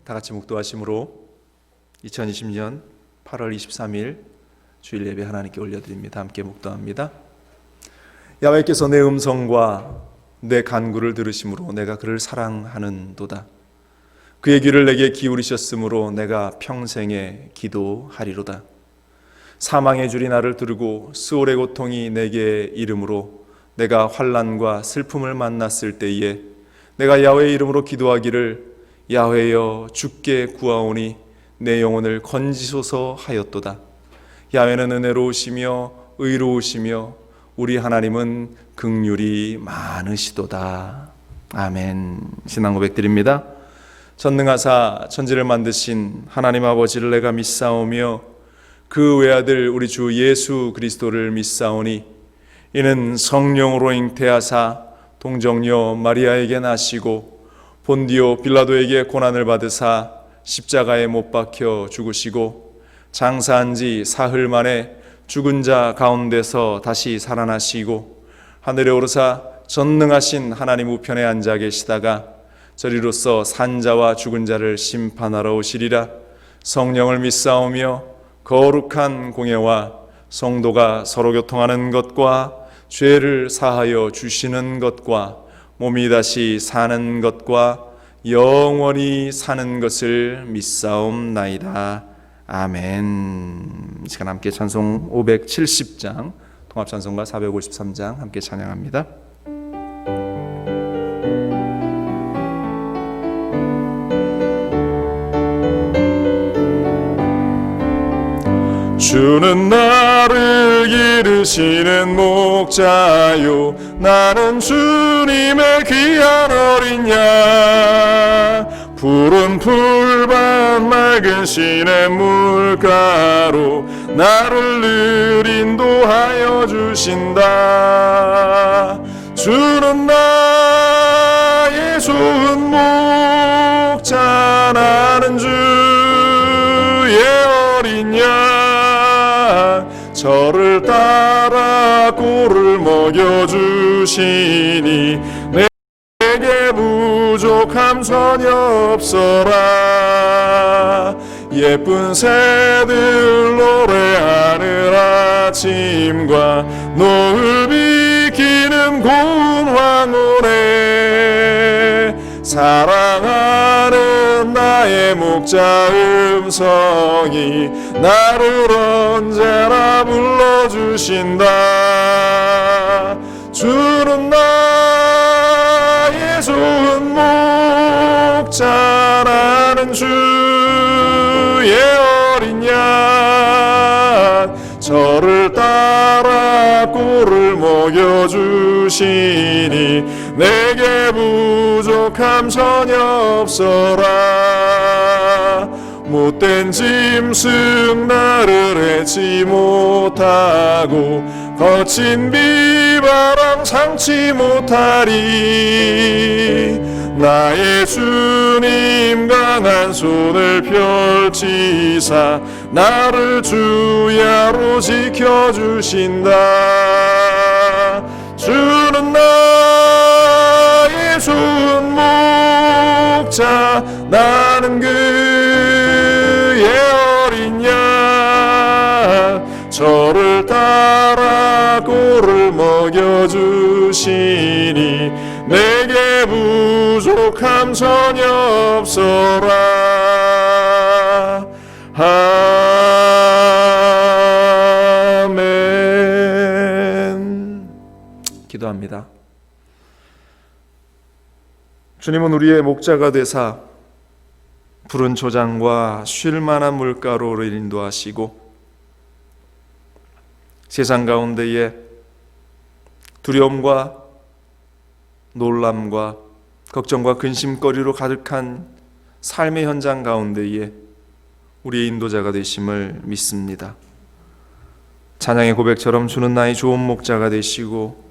다 같이 묵도하심으로 2020년 8월 23일 주일 예배 하나님께 올려드립니다. 함께 묵도합니다. 야훼께서 내 음성과 내 간구를 들으심으로 내가 그를 사랑하는도다. 그의 귀를 내게 기울이셨으므로 내가 평생에 기도하리로다. 사망의 줄이 나를 두르고 스올의 고통이 내게 이름으로 내가 환난과 슬픔을 만났을 때에 내가 야훼의 이름으로 기도하기를 야훼여 주께 구하오니 내 영혼을 건지소서 하였도다. 야훼는 은혜로우시며 의로우시며 우리 하나님은 긍휼이 많으시도다. 아멘. 신앙 고백드립니다. 전능하사 천지를 만드신 하나님 아버지를 내가 믿사오며 그 외아들 우리 주 예수 그리스도를 믿사오니 이는 성령으로 잉태하사 동정녀 마리아에게 나시고 본디오 빌라도에게 고난을 받으사 십자가에 못 박혀 죽으시고 장사한 지 사흘 만에 죽은 자 가운데서 다시 살아나시고 하늘에 오르사 전능하신 하나님 우편에 앉아 계시다가 저리로서 산 자와 죽은 자를 심판하러 오시리라. 성령을 믿사오며 거룩한 공예와 성도가 서로 교통하는 것과 죄를 사하여 주시는 것과 몸이 다시 사는 것과 영원히 사는 것을 믿사옵나이다. 아멘. 이 시간 함께 찬송 570장, 통합찬송가 453장 함께 찬양합니다. 주는 나를 기르시는 목자요, 나는 주님의 귀한 어린 양. 푸른 풀밭 맑은 시냇 물가로 나를 늘 인도하여 주신다. 주는 나의 좋은 목자, 나는 주의 어린 양. 저를 따라 꼴을 먹여주시니 내게 부족함 전혀 없어라. 예쁜 새들 노래하는 아침과 노을 비키는 고운 황혼에 사랑하는 나의 목자 음성이 나를 언제나 불러주신다. 주는 나의 좋은 목자, 나는 주의 어린 양. 저를 따라 꼴을 먹여주시니 내게 부족함 전혀 없어라. 못된 짐승 나를 해치 못하고 거친 비바람 상치 못하리. 나의 주님 강한 손을 펼치사 나를 주야로 지켜주신다. 주는 나의 좋은 목자, 나는 그의 어린 양. 저를 따라 꼴을 먹여주시니 내게 부족함 전혀 없어라. 아멘. 기도합니다. 주님은 우리의 목자가 되사 푸른 초장과 쉴만한 물가로를 인도하시고 세상 가운데에 두려움과 놀람과 걱정과 근심거리로 가득한 삶의 현장 가운데에 우리의 인도자가 되심을 믿습니다. 찬양의 고백처럼 주는 나의 좋은 목자가 되시고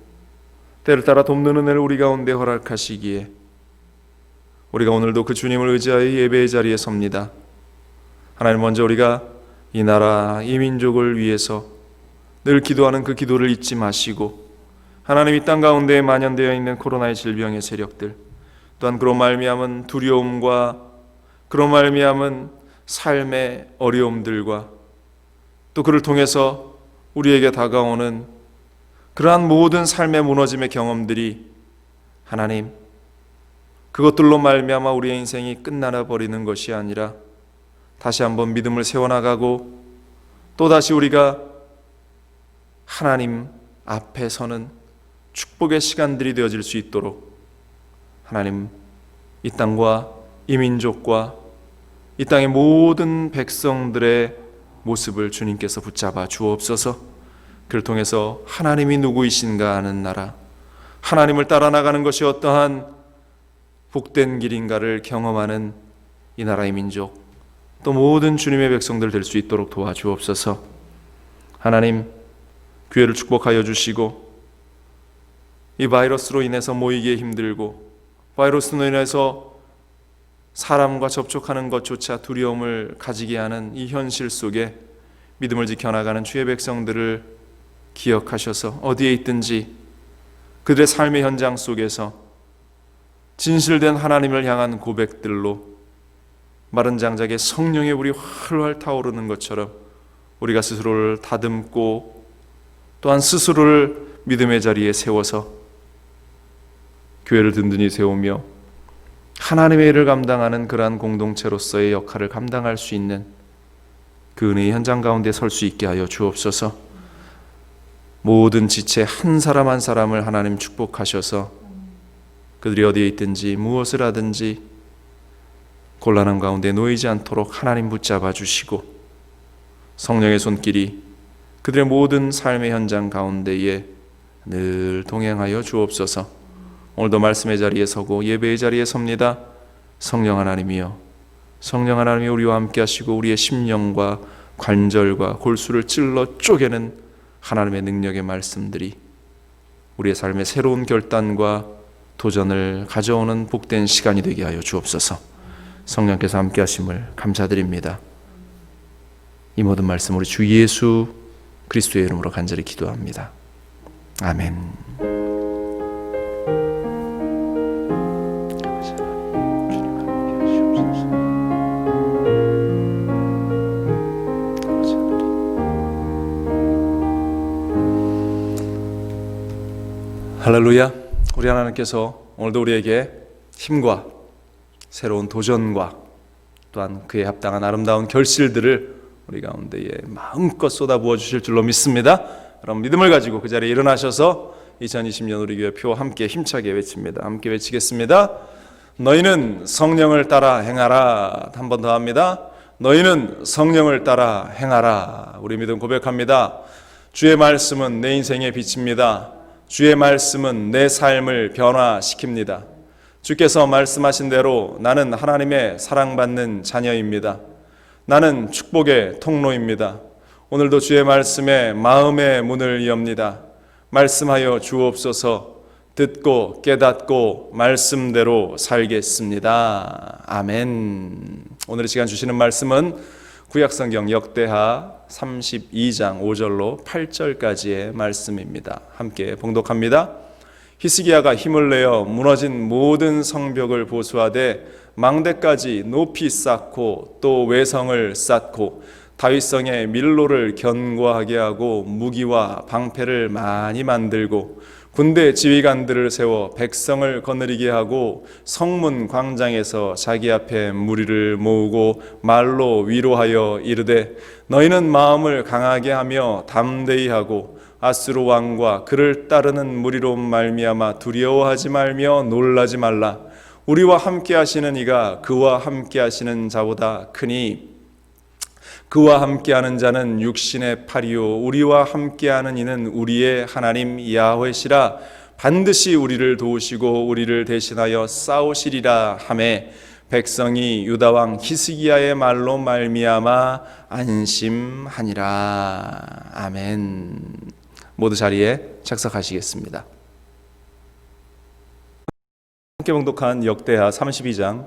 때를 따라 돕는 은혜를 우리 가운데 허락하시기에 우리가 오늘도 그 주님을 의지하여 예배의 자리에 섭니다. 하나님, 먼저 우리가 이 나라, 이 민족을 위해서 늘 기도하는 그 기도를 잊지 마시고 하나님, 이 땅 가운데에 만연되어 있는 코로나의 질병의 세력들, 또한 그로 말미암은 두려움과 그로 말미암은 삶의 어려움들과 또 그를 통해서 우리에게 다가오는 그러한 모든 삶의 무너짐의 경험들이 하나님, 그것들로 말미암아 우리의 인생이 끝나나 버리는 것이 아니라 다시 한번 믿음을 세워나가고 또다시 우리가 하나님 앞에 서는 축복의 시간들이 되어질 수 있도록 하나님, 이 땅과 이 민족과 이 땅의 모든 백성들의 모습을 주님께서 붙잡아 주옵소서. 그를 통해서 하나님이 누구이신가 하는 나라, 하나님을 따라 나가는 것이 어떠한 복된 길인가를 경험하는 이 나라의 민족, 또 모든 주님의 백성들 될 수 있도록 도와주옵소서. 하나님, 교회를 축복하여 주시고 이 바이러스로 인해서 모이기에 힘들고 바이러스로 인해서 사람과 접촉하는 것조차 두려움을 가지게 하는 이 현실 속에 믿음을 지켜나가는 주의 백성들을 기억하셔서 어디에 있든지 그들의 삶의 현장 속에서 진실된 하나님을 향한 고백들로 마른 장작에 성령의 불이 활활 타오르는 것처럼 우리가 스스로를 다듬고 또한 스스로를 믿음의 자리에 세워서 교회를 든든히 세우며 하나님의 일을 감당하는 그러한 공동체로서의 역할을 감당할 수 있는 그 은혜의 현장 가운데 설 수 있게 하여 주옵소서. 모든 지체 한 사람 한 사람을 하나님 축복하셔서 그들이 어디에 있든지 무엇을 하든지 곤란한 가운데 놓이지 않도록 하나님 붙잡아 주시고 성령의 손길이 그들의 모든 삶의 현장 가운데에 늘 동행하여 주옵소서. 오늘도 말씀의 자리에 서고 예배의 자리에 섭니다. 성령 하나님이여, 성령 하나님이 우리와 함께 하시고 우리의 심령과 관절과 골수를 찔러 쪼개는 하나님의 능력의 말씀들이 우리의 삶의 새로운 결단과 도전을 가져오는 복된 시간이 되게 하여 주옵소서. 성령께서 함께 하심을 감사드립니다. 이 모든 말씀 우리 주 예수 그리스도의 이름으로 간절히 기도합니다. 아멘. 할렐루야. 우리 하나님께서 오늘도 우리에게 힘과 새로운 도전과 또한 그에 합당한 아름다운 결실들을 우리 가운데에 마음껏 쏟아부어 주실 줄로 믿습니다. 그럼 믿음을 가지고 그 자리에 일어나셔서 2020년 우리 교회 표 함께 힘차게 외칩니다. 함께 외치겠습니다. 너희는 성령을 따라 행하라. 한 번 더 합니다. 너희는 성령을 따라 행하라. 우리 믿음 고백합니다. 주의 말씀은 내 인생의 빛입니다. 주의 말씀은 내 삶을 변화시킵니다. 주께서 말씀하신 대로 나는 하나님의 사랑받는 자녀입니다. 나는 축복의 통로입니다. 오늘도 주의 말씀에 마음의 문을 엽니다. 말씀하여 주옵소서. 듣고 깨닫고 말씀대로 살겠습니다. 아멘. 오늘 이 시간 주시는 말씀은 구약성경 역대하 32장 5절로 8절까지의 말씀입니다. 함께 봉독합니다. 히스기야가 힘을 내어 무너진 모든 성벽을 보수하되 망대까지 높이 쌓고 또 외성을 쌓고 다윗성의 밀로를 견고하게 하고 무기와 방패를 많이 만들고 군대 지휘관들을 세워 백성을 거느리게 하고 성문 광장에서 자기 앞에 무리를 모으고 말로 위로하여 이르되 너희는 마음을 강하게 하며 담대히 하고 아수르 왕과 그를 따르는 무리로 말미암아 두려워하지 말며 놀라지 말라. 우리와 함께 하시는 이가 그와 함께 하시는 자보다 크니 그와 함께하는 자는 육신의 팔이요 우리와 함께하는 이는 우리의 하나님 야훼시라. 반드시 우리를 도우시고 우리를 대신하여 싸우시리라 하매 백성이 유다 왕 히스기야의 말로 말미암아 안심하니라. 아멘. 모두 자리에 착석하시겠습니다. 함께 봉독한 역대하 32장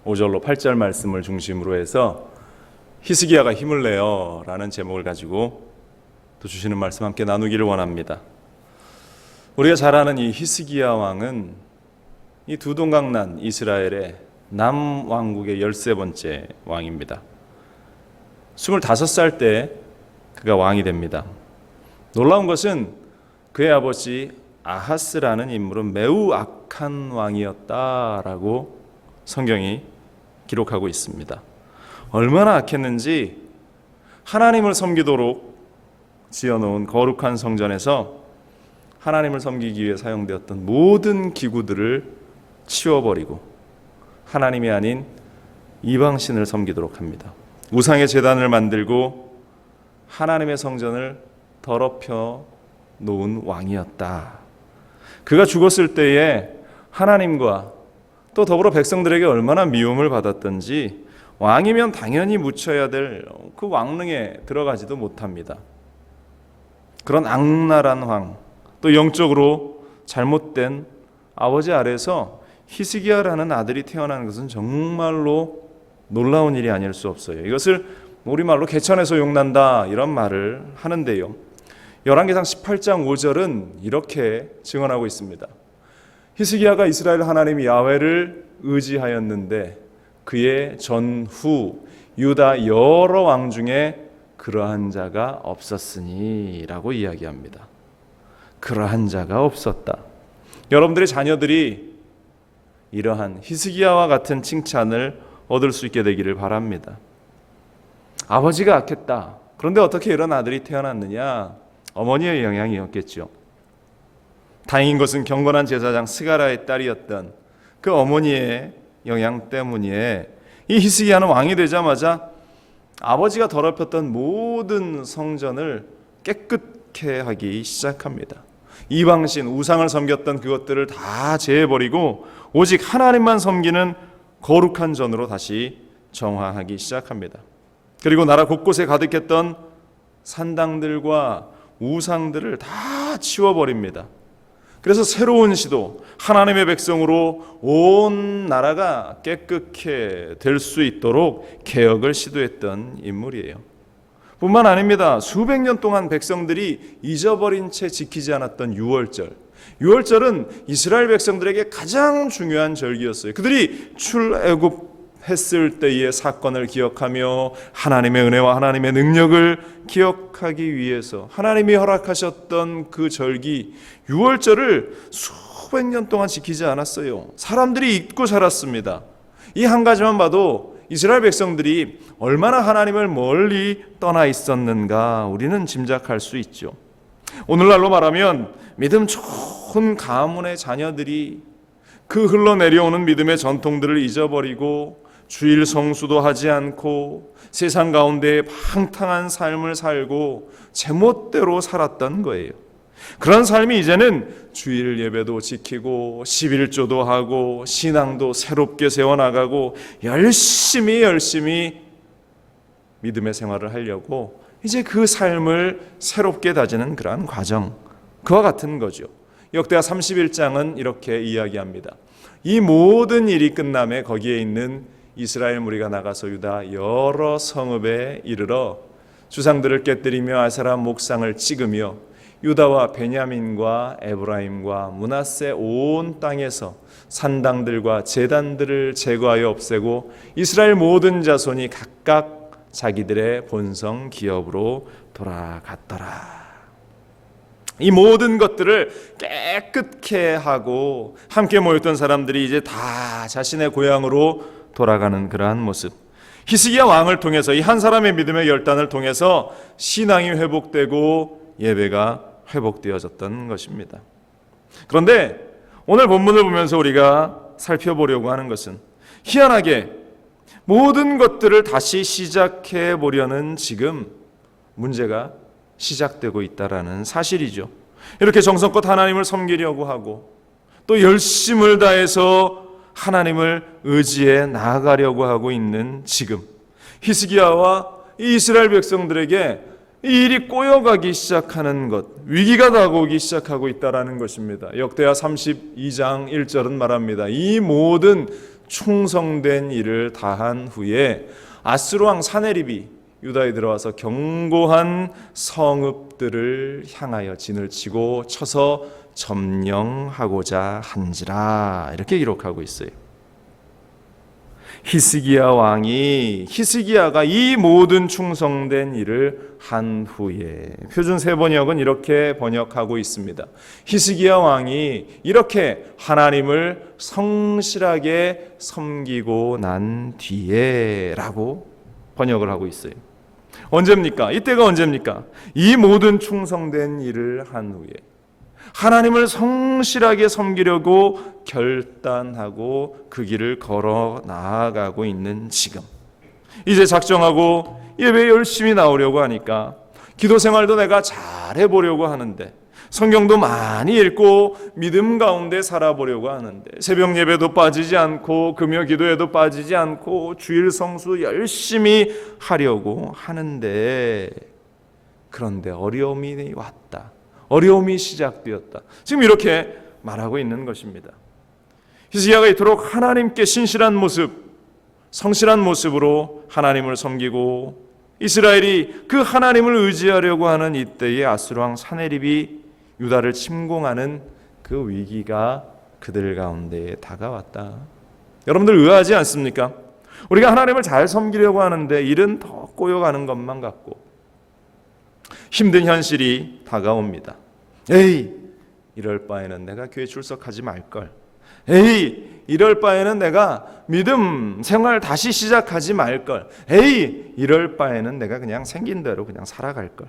5절로 8절 말씀을 중심으로 해서 히스기야가 힘을 내어 라는 제목을 가지고 또 주시는 말씀 함께 나누기를 원합니다. 우리가 잘 아는 이 히스기야 왕은 이 두동강난 이스라엘의 남왕국의 13번째 왕입니다. 25살 때 그가 왕이 됩니다. 놀라운 것은 그의 아버지 아하스라는 인물은 매우 악한 왕이었다라고 성경이 기록하고 있습니다. 얼마나 악했는지 하나님을 섬기도록 지어놓은 거룩한 성전에서 하나님을 섬기기 위해 사용되었던 모든 기구들을 치워버리고 하나님이 아닌 이방신을 섬기도록 합니다. 우상의 제단을 만들고 하나님의 성전을 더럽혀 놓은 왕이었다. 그가 죽었을 때에 하나님과 또 더불어 백성들에게 얼마나 미움을 받았던지 왕이면 당연히 묻혀야 될 그 왕릉에 들어가지도 못합니다. 그런 악랄한 왕, 또 영적으로 잘못된 아버지 아래에서 히스기야라는 아들이 태어나는 것은 정말로 놀라운 일이 아닐 수 없어요. 이것을 우리말로 개천에서 용난다 이런 말을 하는데요. 열왕기상 18장 5절은 이렇게 증언하고 있습니다. 히스기야가 이스라엘 하나님 야훼를 의지하였는데 그의 전후 유다 여러 왕 중에 그러한 자가 없었으니 라고 이야기합니다. 그러한 자가 없었다. 여러분들의 자녀들이 이러한 히스기야와 같은 칭찬을 얻을 수 있게 되기를 바랍니다. 아버지가 악했다. 그런데 어떻게 이런 아들이 태어났느냐? 어머니의 영향이었겠죠. 다행인 것은 경건한 제사장 스가랴의 딸이었던 그 어머니의 영향 때문에 이 히스기야는 왕이 되자마자 아버지가 더럽혔던 모든 성전을 깨끗게 하기 시작합니다. 이방신, 우상을 섬겼던 그것들을 다 제해버리고 오직 하나님만 섬기는 거룩한 전으로 다시 정화하기 시작합니다. 그리고 나라 곳곳에 가득했던 산당들과 우상들을 다 치워버립니다. 그래서 새로운 시도, 하나님의 백성으로 온 나라가 깨끗게 될 수 있도록 개혁을 시도했던 인물이에요. 뿐만 아닙니다. 수백 년 동안 백성들이 잊어버린 채 지키지 않았던 유월절. 유월절은 이스라엘 백성들에게 가장 중요한 절기였어요. 그들이 출애굽했을 때의 사건을 기억하며 하나님의 은혜와 하나님의 능력을 기억하기 위해서 하나님이 허락하셨던 그 절기 유월절을 수백 년 동안 지키지 않았어요. 사람들이 잊고 살았습니다. 이 한 가지만 봐도 이스라엘 백성들이 얼마나 하나님을 멀리 떠나 있었는가 우리는 짐작할 수 있죠. 오늘날로 말하면 믿음 좋은 가문의 자녀들이 그 흘러내려오는 믿음의 전통들을 잊어버리고 주일 성수도 하지 않고 세상 가운데 방탕한 삶을 살고 제멋대로 살았던 거예요. 그런 삶이 이제는 주일 예배도 지키고 11조도 하고 신앙도 새롭게 세워나가고 열심히 믿음의 생활을 하려고 이제 그 삶을 새롭게 다지는 그러한 과정, 그와 같은 거죠. 역대하 31장은 이렇게 이야기합니다. 이 모든 일이 끝남에 거기에 있는 이스라엘 무리가 나가서 유다 여러 성읍에 이르러 주상들을 깨뜨리며 아세라 목상을 찍으며 유다와 베냐민과 에브라임과 므낫세 온 땅에서 산당들과 제단들을 제거하여 없애고 이스라엘 모든 자손이 각각 자기들의 본성 기업으로 돌아갔더라. 이 모든 것들을 깨끗게 하고 함께 모였던 사람들이 이제 다 자신의 고향으로 돌아가는 그러한 모습. 히스기야 왕을 통해서 이 한 사람의 믿음의 결단을 통해서 신앙이 회복되고 예배가 회복되어졌던 것입니다. 그런데 오늘 본문을 보면서 우리가 살펴보려고 하는 것은 희한하게 모든 것들을 다시 시작해 보려는 지금 문제가 시작되고 있다라는 사실이죠. 이렇게 정성껏 하나님을 섬기려고 하고 또 열심을 다해서 하나님을 의지해 나아가려고 하고 있는 지금 히스기야와 이스라엘 백성들에게 이 일이 꼬여가기 시작하는 것, 위기가 다가오기 시작하고 있다는 것입니다. 역대하 32장 1절은 말합니다. 이 모든 충성된 일을 다한 후에 아스루 왕 사네립이 유다에 들어와서 견고한 성읍들을 향하여 진을 치고 쳐서 점령하고자 한지라, 이렇게 기록하고 있어요. 히스기야가 이 모든 충성된 일을 한 후에, 표준 세번역은 이렇게 번역하고 있습니다. 히스기야 왕이 이렇게 하나님을 성실하게 섬기고 난 뒤에라고 번역을 하고 있어요. 언제입니까? 이때가 언제입니까? 이 모든 충성된 일을 한 후에 하나님을 성실하게 섬기려고 결단하고 그 길을 걸어 나아가고 있는 지금, 이제 작정하고 예배에 열심히 나오려고 하니까, 기도 생활도 내가 잘 해보려고 하는데, 성경도 많이 읽고 믿음 가운데 살아보려고 하는데, 새벽 예배도 빠지지 않고 금요 기도에도 빠지지 않고 주일 성수 열심히 하려고 하는데, 그런데 어려움이 왔다, 어려움이 시작되었다, 지금 이렇게 말하고 있는 것입니다. 히스기야가 이토록 하나님께 신실한 모습, 성실한 모습으로 하나님을 섬기고 이스라엘이 그 하나님을 의지하려고 하는 이때에 아수르 왕 사네립이 유다를 침공하는 그 위기가 그들 가운데에 다가왔다. 여러분들 의아하지 않습니까? 우리가 하나님을 잘 섬기려고 하는데 일은 더 꼬여가는 것만 같고 힘든 현실이 다가옵니다. 에이, 이럴 바에는 내가 교회 출석하지 말걸. 에이, 이럴 바에는 내가 믿음 생활 다시 시작하지 말걸. 에이, 이럴 바에는 내가 그냥 생긴 대로 그냥 살아갈걸.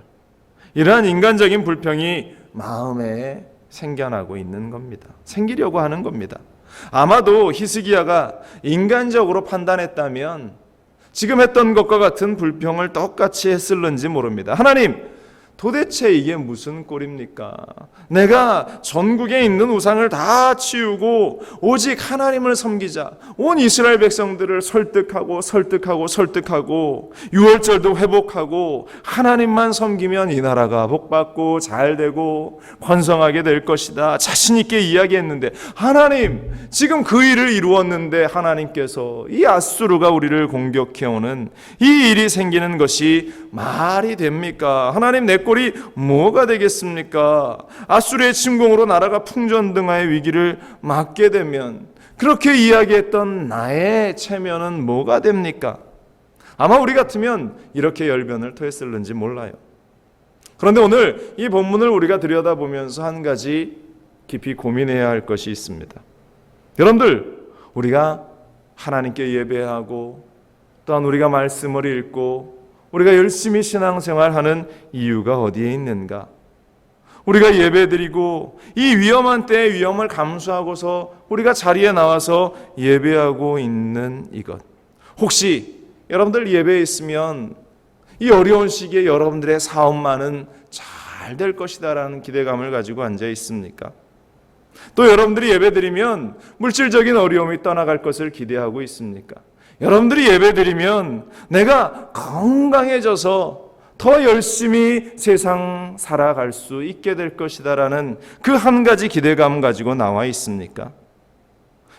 이러한 인간적인 불평이 마음에 생겨나고 있는 겁니다. 생기려고 하는 겁니다. 아마도 히스기야가 인간적으로 판단했다면 지금 했던 것과 같은 불평을 똑같이 했을는지 모릅니다. 하나님, 도대체 이게 무슨 꼴입니까? 내가 전국에 있는 우상을 다 치우고 오직 하나님을 섬기자, 온 이스라엘 백성들을 설득하고 유월절도 회복하고 하나님만 섬기면 이 나라가 복받고 잘되고 번성하게 될 것이다 자신 있게 이야기했는데, 하나님, 지금 그 일을 이루었는데 하나님께서 이 아수르가 우리를 공격해오는 이 일이 생기는 것이 말이 됩니까? 하나님, 내 꼴이 뭐가 되겠습니까? 아수르의 침공으로 나라가 풍전등화의 위기를 맞게 되면 그렇게 이야기했던 나의 체면은 뭐가 됩니까? 아마 우리 같으면 이렇게 열변을 토했을는지 몰라요. 그런데 오늘 이 본문을 우리가 들여다보면서 한 가지 깊이 고민해야 할 것이 있습니다. 여러분들, 우리가 하나님께 예배하고 또한 우리가 말씀을 읽고 우리가 열심히 신앙생활하는 이유가 어디에 있는가? 우리가 예배드리고 이 위험한 때의 위험을 감수하고서 우리가 자리에 나와서 예배하고 있는 이것, 혹시 여러분들 예배에 있으면 이 어려운 시기에 여러분들의 사업만은 잘 될 것이다 라는 기대감을 가지고 앉아 있습니까? 또 여러분들이 예배드리면 물질적인 어려움이 떠나갈 것을 기대하고 있습니까? 여러분들이 예배드리면 내가 건강해져서 더 열심히 세상 살아갈 수 있게 될 것이다 라는 그 한 가지 기대감 가지고 나와 있습니까?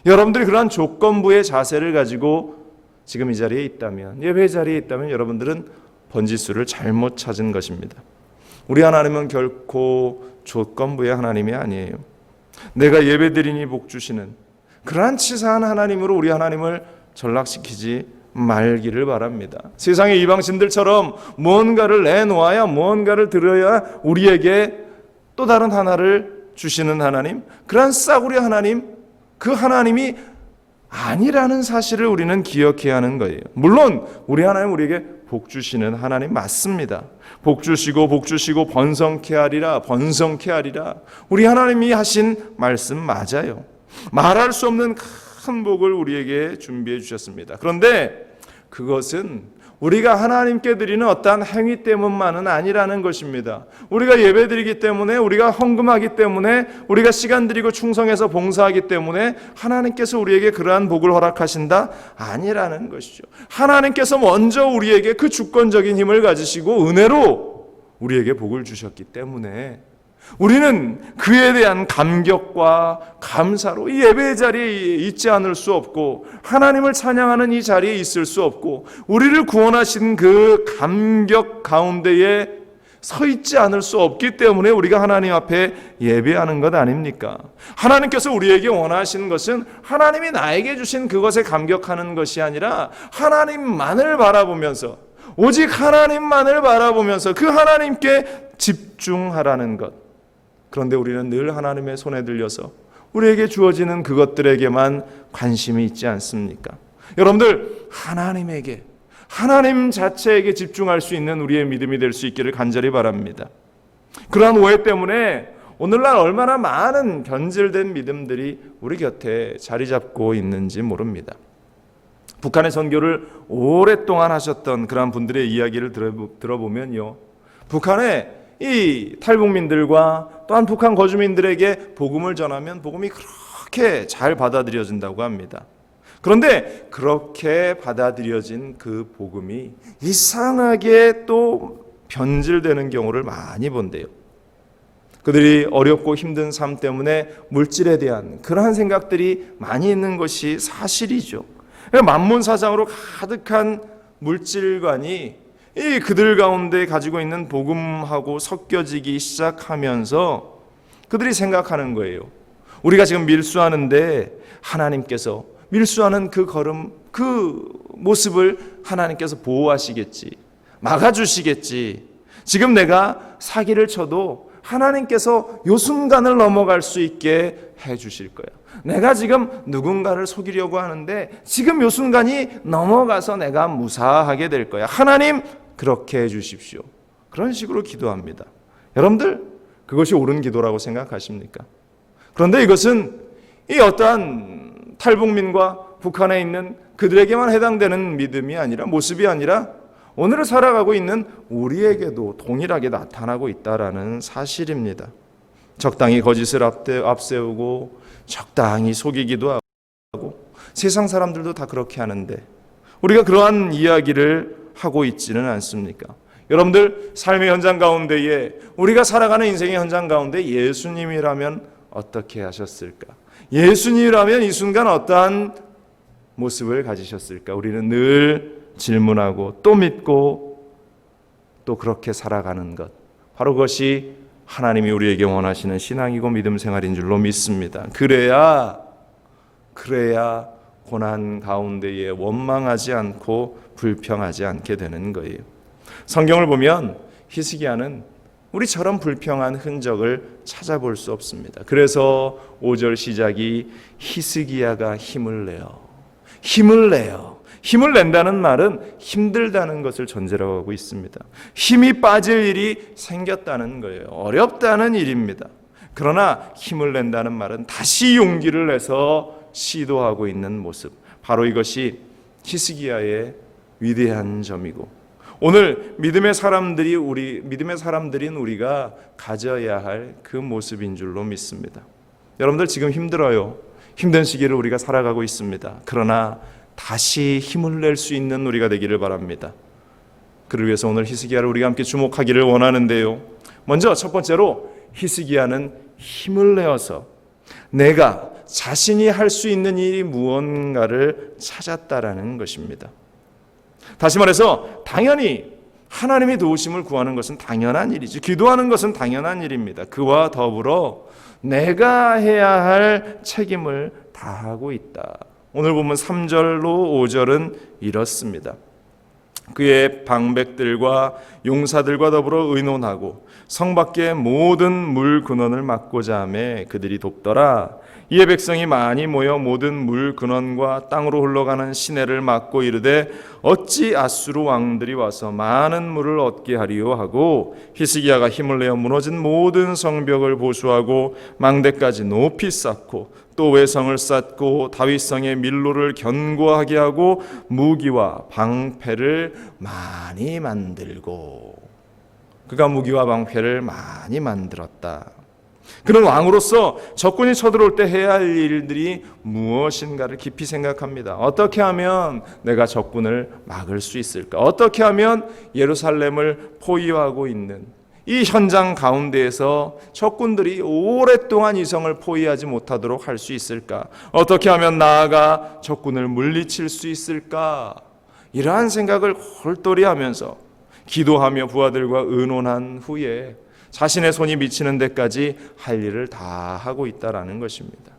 여러분들이 그러한 조건부의 자세를 가지고 지금 이 자리에 있다면, 예배 자리에 있다면 여러분들은 번지수를 잘못 찾은 것입니다. 우리 하나님은 결코 조건부의 하나님이 아니에요. 내가 예배드리니 복 주시는 그러한 치사한 하나님으로 우리 하나님을 전락시키지 말기를 바랍니다. 세상의 이방신들처럼 무언가를 내놓아야, 무언가를 들어야 우리에게 또 다른 하나를 주시는 하나님, 그러한 싸구려 하나님, 그 하나님이 아니라는 사실을 우리는 기억해야 하는 거예요. 물론 우리 하나님 우리에게 복 주시는 하나님 맞습니다. 복 주시고 번성케 하리라, 우리 하나님이 하신 말씀 맞아요. 말할 수 없는 큰 복을 우리에게 준비해 주셨습니다. 그런데 그것은 우리가 하나님께 드리는 어떠한 행위 때문만은 아니라는 것입니다. 우리가 예배드리기 때문에, 우리가 헌금하기 때문에, 우리가 시간 드리고 충성해서 봉사하기 때문에 하나님께서 우리에게 그러한 복을 허락하신다? 아니라는 것이죠. 하나님께서 먼저 우리에게 그 주권적인 힘을 가지시고 은혜로 우리에게 복을 주셨기 때문에 우리는 그에 대한 감격과 감사로 이 예배의 자리에 있지 않을 수 없고, 하나님을 찬양하는 이 자리에 있을 수 없고, 우리를 구원하신 그 감격 가운데에 서 있지 않을 수 없기 때문에 우리가 하나님 앞에 예배하는 것 아닙니까? 하나님께서 우리에게 원하시는 것은 하나님이 나에게 주신 그것에 감격하는 것이 아니라 하나님만을 바라보면서, 오직 하나님만을 바라보면서 그 하나님께 집중하라는 것. 그런데 우리는 늘 하나님의 손에 들려서 우리에게 주어지는 그것들에게만 관심이 있지 않습니까? 여러분들, 하나님에게, 하나님 자체에게 집중할 수 있는 우리의 믿음이 될 수 있기를 간절히 바랍니다. 그러한 오해 때문에 오늘날 얼마나 많은 변질된 믿음들이 우리 곁에 자리 잡고 있는지 모릅니다. 북한의 선교를 오랫동안 하셨던 그런 분들의 이야기를 들어보면요, 북한의 이 탈북민들과 또한 북한 거주민들에게 복음을 전하면 복음이 그렇게 잘 받아들여진다고 합니다. 그런데 그렇게 받아들여진 그 복음이 이상하게 또 변질되는 경우를 많이 본대요. 그들이 어렵고 힘든 삶 때문에 물질에 대한 그러한 생각들이 많이 있는 것이 사실이죠. 만문사상으로 가득한 물질관이 이 그들 가운데 가지고 있는 복음하고 섞여지기 시작하면서 그들이 생각하는 거예요. 우리가 지금 밀수하는데 하나님께서 밀수하는 그 걸음, 그 모습을 하나님께서 보호하시겠지, 막아주시겠지. 지금 내가 사기를 쳐도 하나님께서 요 순간을 넘어갈 수 있게 해주실 거야. 내가 지금 누군가를 속이려고 하는데 지금 요 순간이 넘어가서 내가 무사하게 될 거야. 하나님 그렇게 해주십시오. 그런 식으로 기도합니다. 여러분들, 그것이 옳은 기도라고 생각하십니까? 그런데 이것은 이 어떠한 탈북민과 북한에 있는 그들에게만 해당되는 믿음이 아니라, 모습이 아니라 오늘을 살아가고 있는 우리에게도 동일하게 나타나고 있다는 사실입니다. 적당히 거짓을 앞세우고 적당히 속이기도 하고 세상 사람들도 다 그렇게 하는데 우리가 그러한 이야기를 하고 있지는 않습니까? 여러분들, 삶의 현장 가운데에, 우리가 살아가는 인생의 현장 가운데 예수님이라면 어떻게 하셨을까? 예수님이라면 이 순간 어떠한 모습을 가지셨을까? 우리는 늘 질문하고 또 믿고 또 그렇게 살아가는 것, 바로 그것이 하나님이 우리에게 원하시는 신앙이고 믿음 생활인 줄로 믿습니다. 그래야 고난 가운데에 원망하지 않고 불평하지 않게 되는 거예요. 성경을 보면 히스기야는 우리처럼 불평한 흔적을 찾아볼 수 없습니다. 그래서 5절 시작이 히스기야가 힘을 내요. 힘을 낸다는 말은 힘들다는 것을 전제로 하고 있습니다. 힘이 빠질 일이 생겼다는 거예요. 어렵다는 일입니다. 그러나 힘을 낸다는 말은 다시 용기를 내서 시도하고 있는 모습, 바로 이것이 히스기야의 위대한 점이고 오늘 믿음의 사람들인 우리가 가져야 할 그 모습인 줄로 믿습니다. 여러분들, 지금 힘들어요. 힘든 시기를 우리가 살아가고 있습니다. 그러나 다시 힘을 낼 수 있는 우리가 되기를 바랍니다. 그를 위해서 오늘 히스기야를 우리가 함께 주목하기를 원하는데요. 먼저 첫 번째로 히스기야는 힘을 내어서 내가 자신이 할 수 있는 일이 무언가를 찾았다라는 것입니다. 다시 말해서 당연히 하나님의 도우심을 구하는 것은 당연한 일이죠. 기도하는 것은 당연한 일입니다. 그와 더불어 내가 해야 할 책임을 다하고 있다. 오늘 보면 3절로 5절은 이렇습니다. 그의 방백들과 용사들과 더불어 의논하고 성 밖의 모든 물 근원을 막고자 하매 그들이 돕더라. 이에 백성이 많이 모여 모든 물 근원과 땅으로 흘러가는 시내를 막고 이르되 어찌 아수르 왕들이 와서 많은 물을 얻게 하리요 하고 히스기야가 힘을 내어 무너진 모든 성벽을 보수하고 망대까지 높이 쌓고 또 외성을 쌓고 다윗성의 밀로를 견고하게 하고 무기와 방패를 많이 만들고, 그가 무기와 방패를 많이 만들었다. 그는 왕으로서 적군이 쳐들어올 때 해야 할 일들이 무엇인가를 깊이 생각합니다. 어떻게 하면 내가 적군을 막을 수 있을까? 어떻게 하면 예루살렘을 포위하고 있는 이 현장 가운데에서 적군들이 오랫동안 이성을 포위하지 못하도록 할 수 있을까? 어떻게 하면 나아가 적군을 물리칠 수 있을까? 이러한 생각을 홀똘히 하면서 기도하며 부하들과 의논한 후에 자신의 손이 미치는 데까지 할 일을 다 하고 있다라는 것입니다.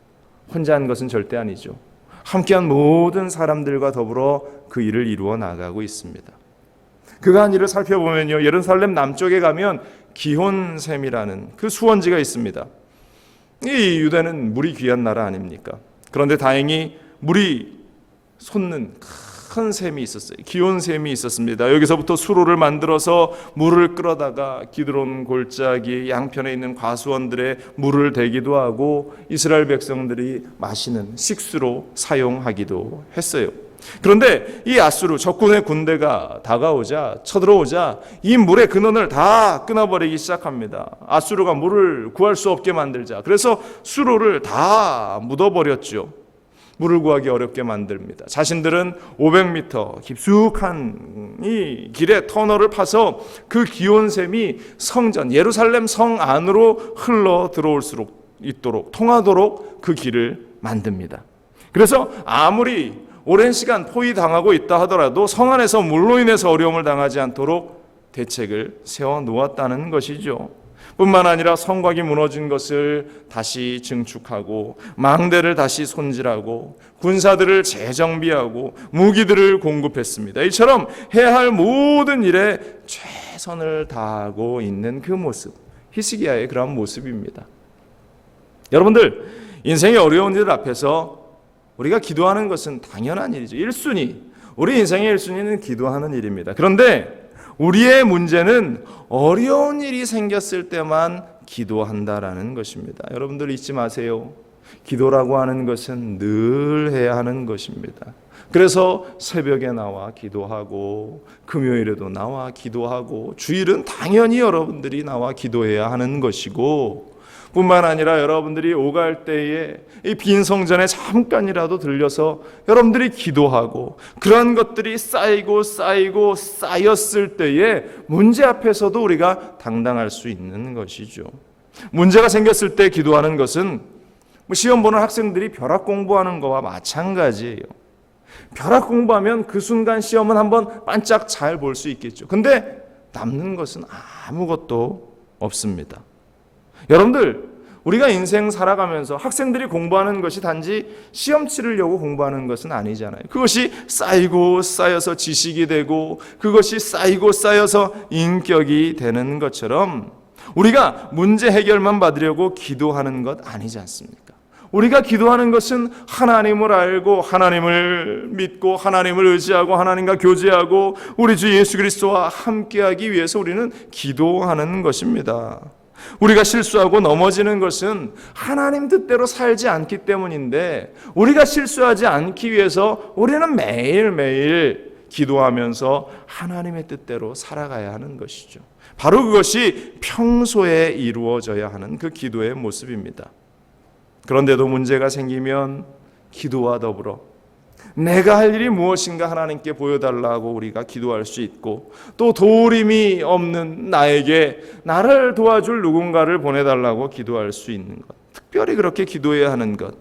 혼자 한 것은 절대 아니죠. 함께한 모든 사람들과 더불어 그 일을 이루어 나가고 있습니다. 그가 한 일을 살펴보면요, 예루살렘 남쪽에 가면 기혼샘이라는 그 수원지가 있습니다. 이 유대는 물이 귀한 나라 아닙니까? 그런데 다행히 물이 솟는 큰 샘이 있었어요. 기온샘이 있었습니다. 여기서부터 수로를 만들어서 물을 끌어다가 기드론 골짜기 양편에 있는 과수원들의 물을 대기도 하고 이스라엘 백성들이 마시는 식수로 사용하기도 했어요. 그런데 이 아수르 적군의 군대가 다가오자, 쳐들어오자 이 물의 근원을 다 끊어버리기 시작합니다. 아수르가 물을 구할 수 없게 만들자. 그래서 수로를 다 묻어버렸죠. 물을 구하기 어렵게 만듭니다. 자신들은 500m 깊숙한 이 길에 터널을 파서 그 기온샘이 성전 예루살렘 성 안으로 흘러 들어올 수 있도록 통하도록 그 길을 만듭니다. 그래서 아무리 오랜 시간 포위당하고 있다 하더라도 성 안에서 물로 인해서 어려움을 당하지 않도록 대책을 세워 놓았다는 것이죠. 뿐만 아니라 성곽이 무너진 것을 다시 증축하고 망대를 다시 손질하고 군사들을 재정비하고 무기들을 공급했습니다. 이처럼 해야 할 모든 일에 최선을 다하고 있는 그 모습, 히스기야의 그런 모습입니다. 여러분들, 인생의 어려운 일 앞에서 우리가 기도하는 것은 당연한 일이죠. 1순위, 우리 인생의 1순위는 기도하는 일입니다. 그런데 우리의 문제는 어려운 일이 생겼을 때만 기도한다라는 것입니다. 여러분들 잊지 마세요. 기도라고 하는 것은 늘 해야 하는 것입니다. 그래서 새벽에 나와 기도하고 금요일에도 나와 기도하고 주일은 당연히 여러분들이 나와 기도해야 하는 것이고 뿐만 아니라 여러분들이 오갈 때에 이 빈 성전에 잠깐이라도 들려서 여러분들이 기도하고 그런 것들이 쌓이고 쌓였을 때에 문제 앞에서도 우리가 당당할 수 있는 것이죠. 문제가 생겼을 때 기도하는 것은 시험 보는 학생들이 벼락 공부하는 거와 마찬가지예요. 벼락 공부하면 그 순간 시험은 한번 반짝 잘 볼 수 있겠죠. 근데 남는 것은 아무것도 없습니다. 여러분들, 우리가 인생 살아가면서 학생들이 공부하는 것이 단지 시험 치르려고 공부하는 것은 아니잖아요. 그것이 쌓이고 쌓여서 지식이 되고 그것이 쌓이고 쌓여서 인격이 되는 것처럼 우리가 문제 해결만 받으려고 기도하는 것 아니지 않습니까? 우리가 기도하는 것은 하나님을 알고 하나님을 믿고 하나님을 의지하고 하나님과 교제하고 우리 주 예수 그리스도와 함께하기 위해서 우리는 기도하는 것입니다. 우리가 실수하고 넘어지는 것은 하나님 뜻대로 살지 않기 때문인데 우리가 실수하지 않기 위해서 우리는 매일매일 기도하면서 하나님의 뜻대로 살아가야 하는 것이죠. 바로 그것이 평소에 이루어져야 하는 그 기도의 모습입니다. 그런데도 문제가 생기면 기도와 더불어 내가 할 일이 무엇인가 하나님께 보여달라고 우리가 기도할 수 있고 또 도우림이 없는 나에게 나를 도와줄 누군가를 보내달라고 기도할 수 있는 것, 특별히 그렇게 기도해야 하는 것,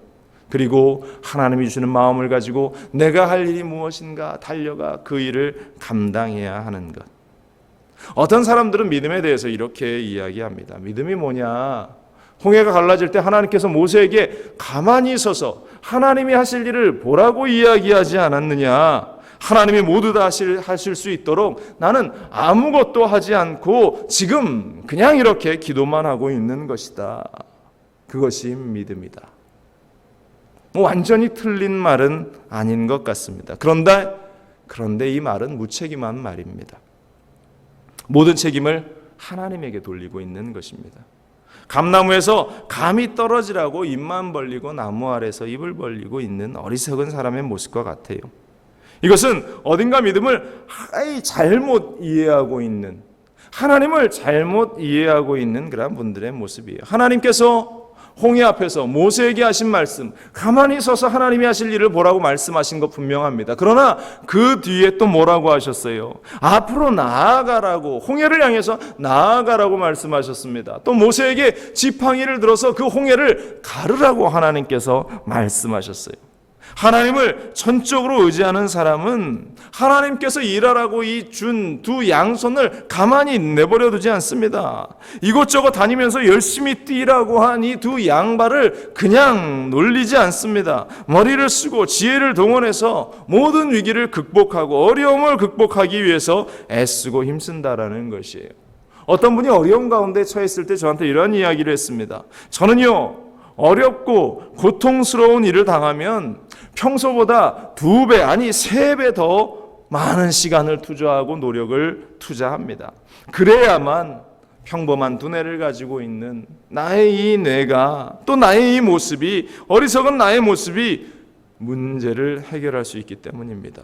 그리고 하나님이 주는 마음을 가지고 내가 할 일이 무엇인가 달려가 그 일을 감당해야 하는 것. 어떤 사람들은 믿음에 대해서 이렇게 이야기합니다. 믿음이 뭐냐? 홍해가 갈라질 때 하나님께서 모세에게 가만히 서서 하나님이 하실 일을 보라고 이야기하지 않았느냐? 하나님이 모두 다 하실 수 있도록 나는 아무것도 하지 않고 지금 그냥 이렇게 기도만 하고 있는 것이다. 그것이 믿음이다. 완전히 틀린 말은 아닌 것 같습니다. 그런데 이 말은 무책임한 말입니다. 모든 책임을 하나님에게 돌리고 있는 것입니다. 감나무에서 감이 떨어지라고 입만 벌리고 나무 아래서 입을 벌리고 있는 어리석은 사람의 모습과 같아요. 이것은 어딘가 믿음을 잘못 이해하고 있는, 하나님을 잘못 이해하고 있는 그런 분들의 모습이에요. 하나님께서 홍해 앞에서 모세에게 하신 말씀, 가만히 서서 하나님이 하실 일을 보라고 말씀하신 것 분명합니다. 그러나 그 뒤에 또 뭐라고 하셨어요? 앞으로 나아가라고, 홍해를 향해서 나아가라고 말씀하셨습니다. 또 모세에게 지팡이를 들어서 그 홍해를 가르라고 하나님께서 말씀하셨어요. 하나님을 전적으로 의지하는 사람은 하나님께서 일하라고 이 준 두 양손을 가만히 내버려 두지 않습니다. 이곳저곳 다니면서 열심히 뛰라고 한 이 두 양발을 그냥 놀리지 않습니다. 머리를 쓰고 지혜를 동원해서 모든 위기를 극복하고 어려움을 극복하기 위해서 애쓰고 힘쓴다라는 것이에요. 어떤 분이 어려움 가운데 처했을 때 저한테 이런 이야기를 했습니다. 저는요, 어렵고 고통스러운 일을 당하면 평소보다 2배 아니 3배 더 많은 시간을 투자하고 노력을 투자합니다. 그래야만 평범한 두뇌를 가지고 있는 나의 이 뇌가, 또 나의 이 모습이, 어리석은 나의 모습이 문제를 해결할 수 있기 때문입니다.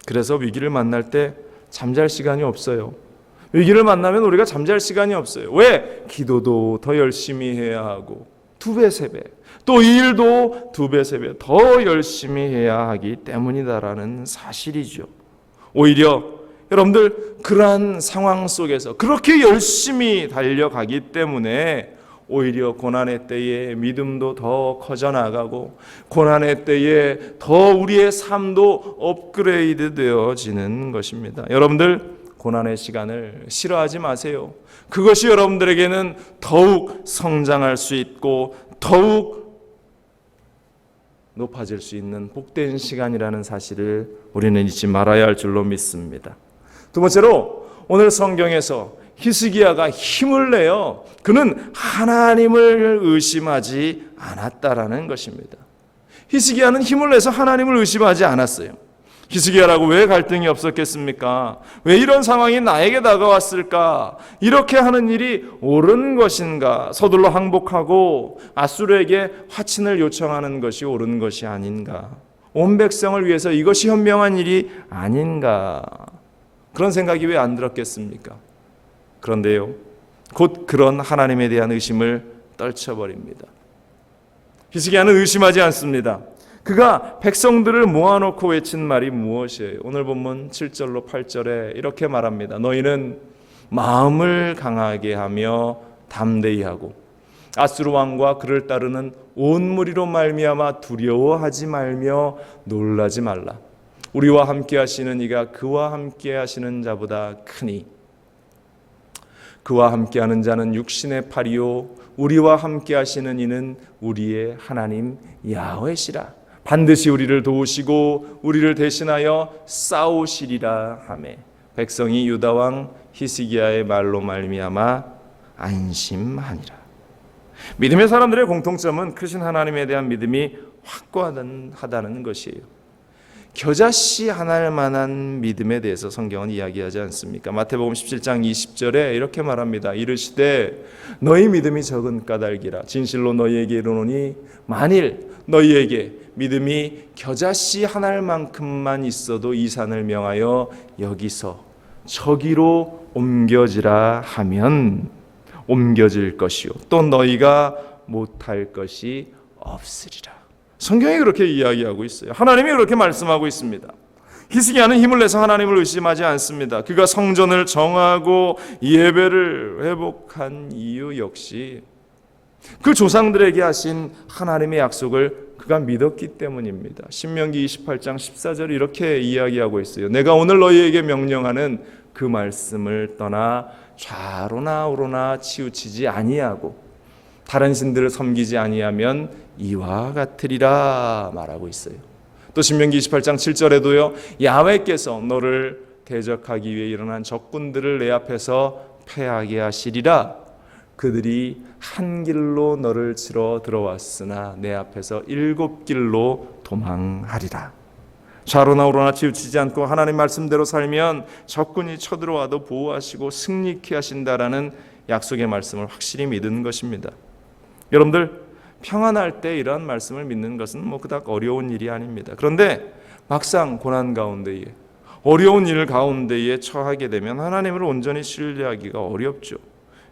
그래서 위기를 만날 때 잠잘 시간이 없어요. 위기를 만나면 우리가 잠잘 시간이 없어요. 왜? 기도도 더 열심히 해야 하고 2배, 3배, 또 이 일도 2배, 3배 더 열심히 해야 하기 때문이다라는 사실이죠. 오히려 여러분들 그러한 상황 속에서 그렇게 열심히 달려가기 때문에 오히려 고난의 때에 믿음도 더 커져나가고 고난의 때에 더 우리의 삶도 업그레이드 되어지는 것입니다. 여러분들 고난의 시간을 싫어하지 마세요. 그것이 여러분들에게는 더욱 성장할 수 있고 더욱 높아질 수 있는 복된 시간이라는 사실을 우리는 잊지 말아야 할 줄로 믿습니다. 두 번째로 오늘 성경에서 히스기야가 힘을 내어 그는 하나님을 의심하지 않았다라는 것입니다. 히스기야는 힘을 내서 하나님을 의심하지 않았어요. 히스기야라고 왜 갈등이 없었겠습니까? 왜 이런 상황이 나에게 다가왔을까? 이렇게 하는 일이 옳은 것인가? 서둘러 항복하고 아수르에게 화친을 요청하는 것이 옳은 것이 아닌가? 온 백성을 위해서 이것이 현명한 일이 아닌가? 그런 생각이 왜 안 들었겠습니까? 그런데요, 곧 그런 하나님에 대한 의심을 떨쳐버립니다. 히스기야는 의심하지 않습니다. 그가 백성들을 모아놓고 외친 말이 무엇이에요? 오늘 본문 7절로 8절에 이렇게 말합니다. 너희는 마음을 강하게 하며 담대히 하고 아수르 왕과 그를 따르는 온 무리로 말미암아 두려워하지 말며 놀라지 말라. 우리와 함께 하시는 이가 그와 함께 하시는 자보다 크니 그와 함께하는 자는 육신의 팔이요 우리와 함께하시는 이는 우리의 하나님 야훼시라. 반드시 우리를 도우시고 우리를 대신하여 싸우시리라 하매 백성이 유다 왕 히스기야의 말로 말미암아 안심하니라. 믿음의 사람들의 공통점은 크신 하나님에 대한 믿음이 확고하다는 것이에요. 겨자씨 하나일 만한 믿음에 대해서 성경은 이야기하지 않습니까? 마태복음 17장 20절에 이렇게 말합니다. 이르시되 너희 믿음이 적은 까닭이라 진실로 너희에게 이르노니 만일 너희에게 믿음이 겨자씨 하나만큼만 있어도 이 산을 명하여 여기서 저기로 옮겨지라 하면 옮겨질 것이요 또 너희가 못할 것이 없으리라. 성경이 그렇게 이야기하고 있어요. 하나님이 그렇게 말씀하고 있습니다. 히스기야는 힘을 내서 하나님을 의심하지 않습니다. 그가 성전을 정하고 예배를 회복한 이유 역시 그 조상들에게 하신 하나님의 약속을 그가 믿었기 때문입니다. 신명기 28장 14절 이렇게 이야기하고 있어요. 내가 오늘 너희에게 명령하는 그 말씀을 떠나 좌로나 우로나 치우치지 아니하고 다른 신들을 섬기지 아니하면 이와 같으리라 말하고 있어요. 또 신명기 28장 7절에도요. 야훼께서 너를 대적하기 위해 일어난 적군들을 내 앞에서 패하게 하시리라. 그들이 한 길로 너를 치러 들어왔으나 내 앞에서 7길로 도망하리라. 좌로나 우로나 치우치지 않고 하나님 말씀대로 살면 적군이 쳐들어와도 보호하시고 승리케 하신다라는 약속의 말씀을 확실히 믿은 것입니다. 여러분들 평안할 때 이러한 말씀을 믿는 것은 그닥 어려운 일이 아닙니다. 그런데 막상 고난 가운데에 어려운 일 가운데에 처하게 되면 하나님을 온전히 신뢰하기가 어렵죠.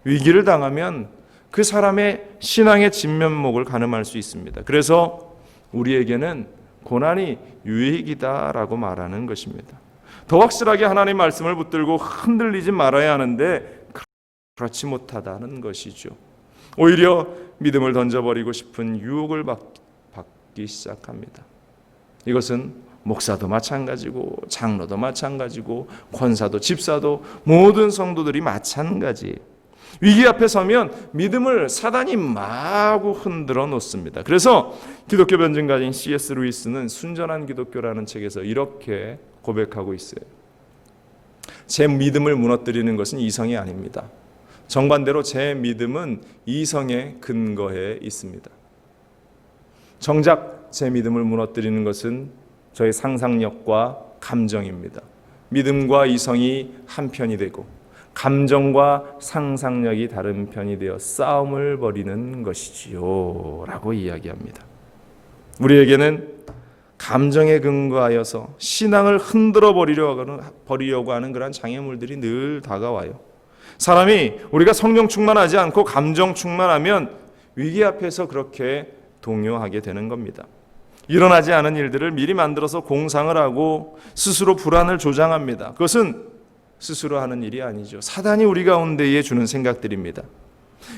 위기를 당하면 그 사람의 신앙의 진면목을 가늠할 수 있습니다. 그래서 우리에게는 고난이 유익이다라고 말하는 것입니다. 더 확실하게 하나님 말씀을 붙들고 흔들리지 말아야 하는데 그렇지 못하다는 것이죠. 오히려 믿음을 던져버리고 싶은 유혹을 받기 시작합니다. 이것은 목사도 마찬가지고 장로도 마찬가지고 권사도 집사도 모든 성도들이 마찬가지. 위기 앞에 서면 믿음을 사단이 마구 흔들어 놓습니다. 그래서 기독교 변증가인 C.S. 루이스는 순전한 기독교라는 책에서 이렇게 고백하고 있어요. 제 믿음을 무너뜨리는 것은 이성이 아닙니다. 정반대로 제 믿음은 이성에 근거해 있습니다. 정작 제 믿음을 무너뜨리는 것은 저의 상상력과 감정입니다. 믿음과 이성이 한 편이 되고 감정과 상상력이 다른 편이 되어 싸움을 벌이는 것이지요 라고 이야기합니다. 우리에게는 감정에 근거하여서 신앙을 흔들어 버리려고 하는 그런 장애물들이 늘 다가와요. 사람이 우리가 성령 충만하지 않고 감정 충만하면 위기 앞에서 그렇게 동요하게 되는 겁니다. 일어나지 않은 일들을 미리 만들어서 공상을 하고 스스로 불안을 조장합니다. 그것은 스스로 하는 일이 아니죠. 사단이 우리 가운데에 주는 생각들입니다.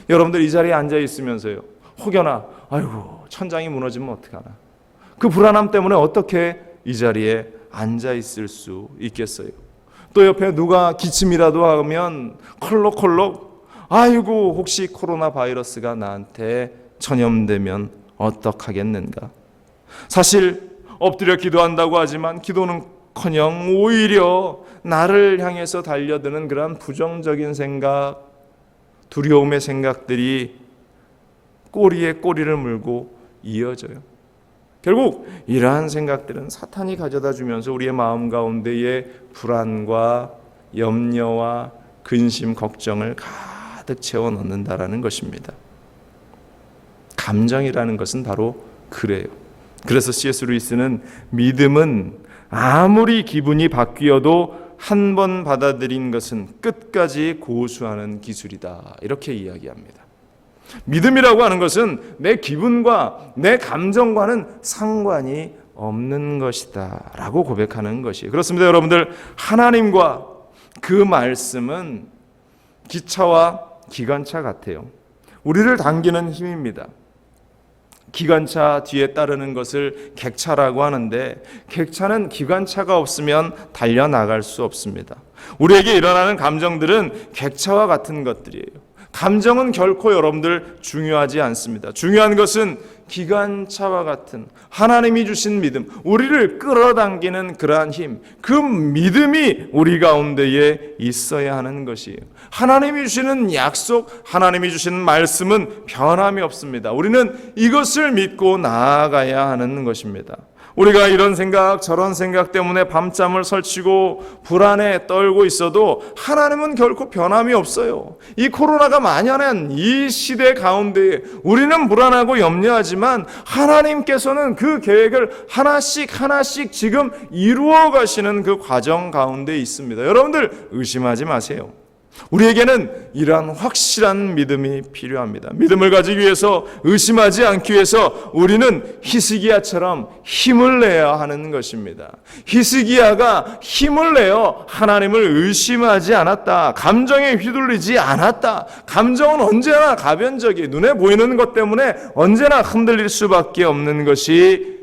여러분들 이 자리에 앉아 있으면서요, 혹여나 아이고 천장이 무너지면 어떡하나, 그 불안함 때문에 어떻게 이 자리에 앉아 있을 수 있겠어요? 또 옆에 누가 기침이라도 하면 컬럭컬럭 아이고 혹시 코로나 바이러스가 나한테 전염되면 어떡하겠는가. 사실 엎드려 기도한다고 하지만 기도는커녕 오히려 나를 향해서 달려드는 그런 부정적인 생각, 두려움의 생각들이 꼬리에 꼬리를 물고 이어져요. 결국 이러한 생각들은 사탄이 가져다 주면서 우리의 마음 가운데에 불안과 염려와 근심, 걱정을 가득 채워 넣는다라는 것입니다. 감정이라는 것은 바로 그래요. 그래서 C.S. 루이스는 믿음은 아무리 기분이 바뀌어도 한 번 받아들인 것은 끝까지 고수하는 기술이다, 이렇게 이야기합니다. 믿음이라고 하는 것은 내 기분과 내 감정과는 상관이 없는 것이다 라고 고백하는 것이에요. 그렇습니다. 여러분들, 하나님과 그 말씀은 기차와 기관차 같아요. 우리를 당기는 힘입니다. 기관차 뒤에 따르는 것을 객차라고 하는데, 객차는 기관차가 없으면 달려나갈 수 없습니다. 우리에게 일어나는 감정들은 객차와 같은 것들이에요. 감정은 결코 여러분들 중요하지 않습니다. 중요한 것은 기관차와 같은 하나님이 주신 믿음, 우리를 끌어당기는 그러한 힘, 그 믿음이 우리 가운데에 있어야 하는 것이에요. 하나님이 주시는 약속, 하나님이 주시는 말씀은 변함이 없습니다. 우리는 이것을 믿고 나아가야 하는 것입니다. 우리가 이런 생각 저런 생각 때문에 밤잠을 설치고 불안에 떨고 있어도 하나님은 결코 변함이 없어요. 이 코로나가 만연한 이 시대 가운데에 우리는 불안하고 염려하지만 하나님께서는 그 계획을 하나씩 하나씩 지금 이루어 가시는 그 과정 가운데 있습니다. 여러분들 의심하지 마세요. 우리에게는 이러한 확실한 믿음이 필요합니다. 믿음을 가지기 위해서, 의심하지 않기 위해서 우리는 히스기야처럼 힘을 내야 하는 것입니다. 히스기야가 힘을 내어 하나님을 의심하지 않았다. 감정에 휘둘리지 않았다. 감정은 언제나 가변적이, 눈에 보이는 것 때문에 언제나 흔들릴 수밖에 없는 것이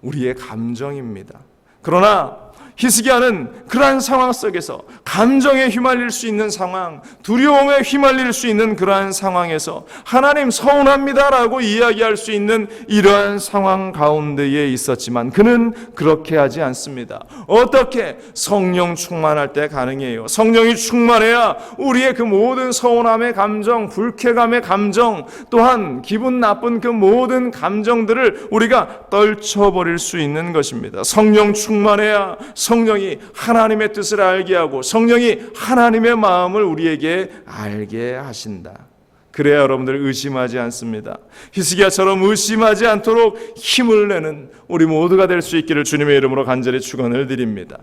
우리의 감정입니다. 그러나 히스기야는 그러한 상황 속에서, 감정에 휘말릴 수 있는 상황, 두려움에 휘말릴 수 있는 그러한 상황에서 하나님 서운합니다라고 이야기할 수 있는 이러한 상황 가운데에 있었지만 그는 그렇게 하지 않습니다. 어떻게? 성령 충만할 때 가능해요. 성령이 충만해야 우리의 그 모든 서운함의 감정, 불쾌감의 감정, 또한 기분 나쁜 그 모든 감정들을 우리가 떨쳐버릴 수 있는 것입니다. 성령 충만해야 성령이 하나님의 뜻을 알게 하고 성령이 하나님의 마음을 우리에게 알게 하신다. 그래야 여러분들 의심하지 않습니다. 히스기야처럼 의심하지 않도록 힘을 내는 우리 모두가 될 수 있기를 주님의 이름으로 간절히 축원을 드립니다.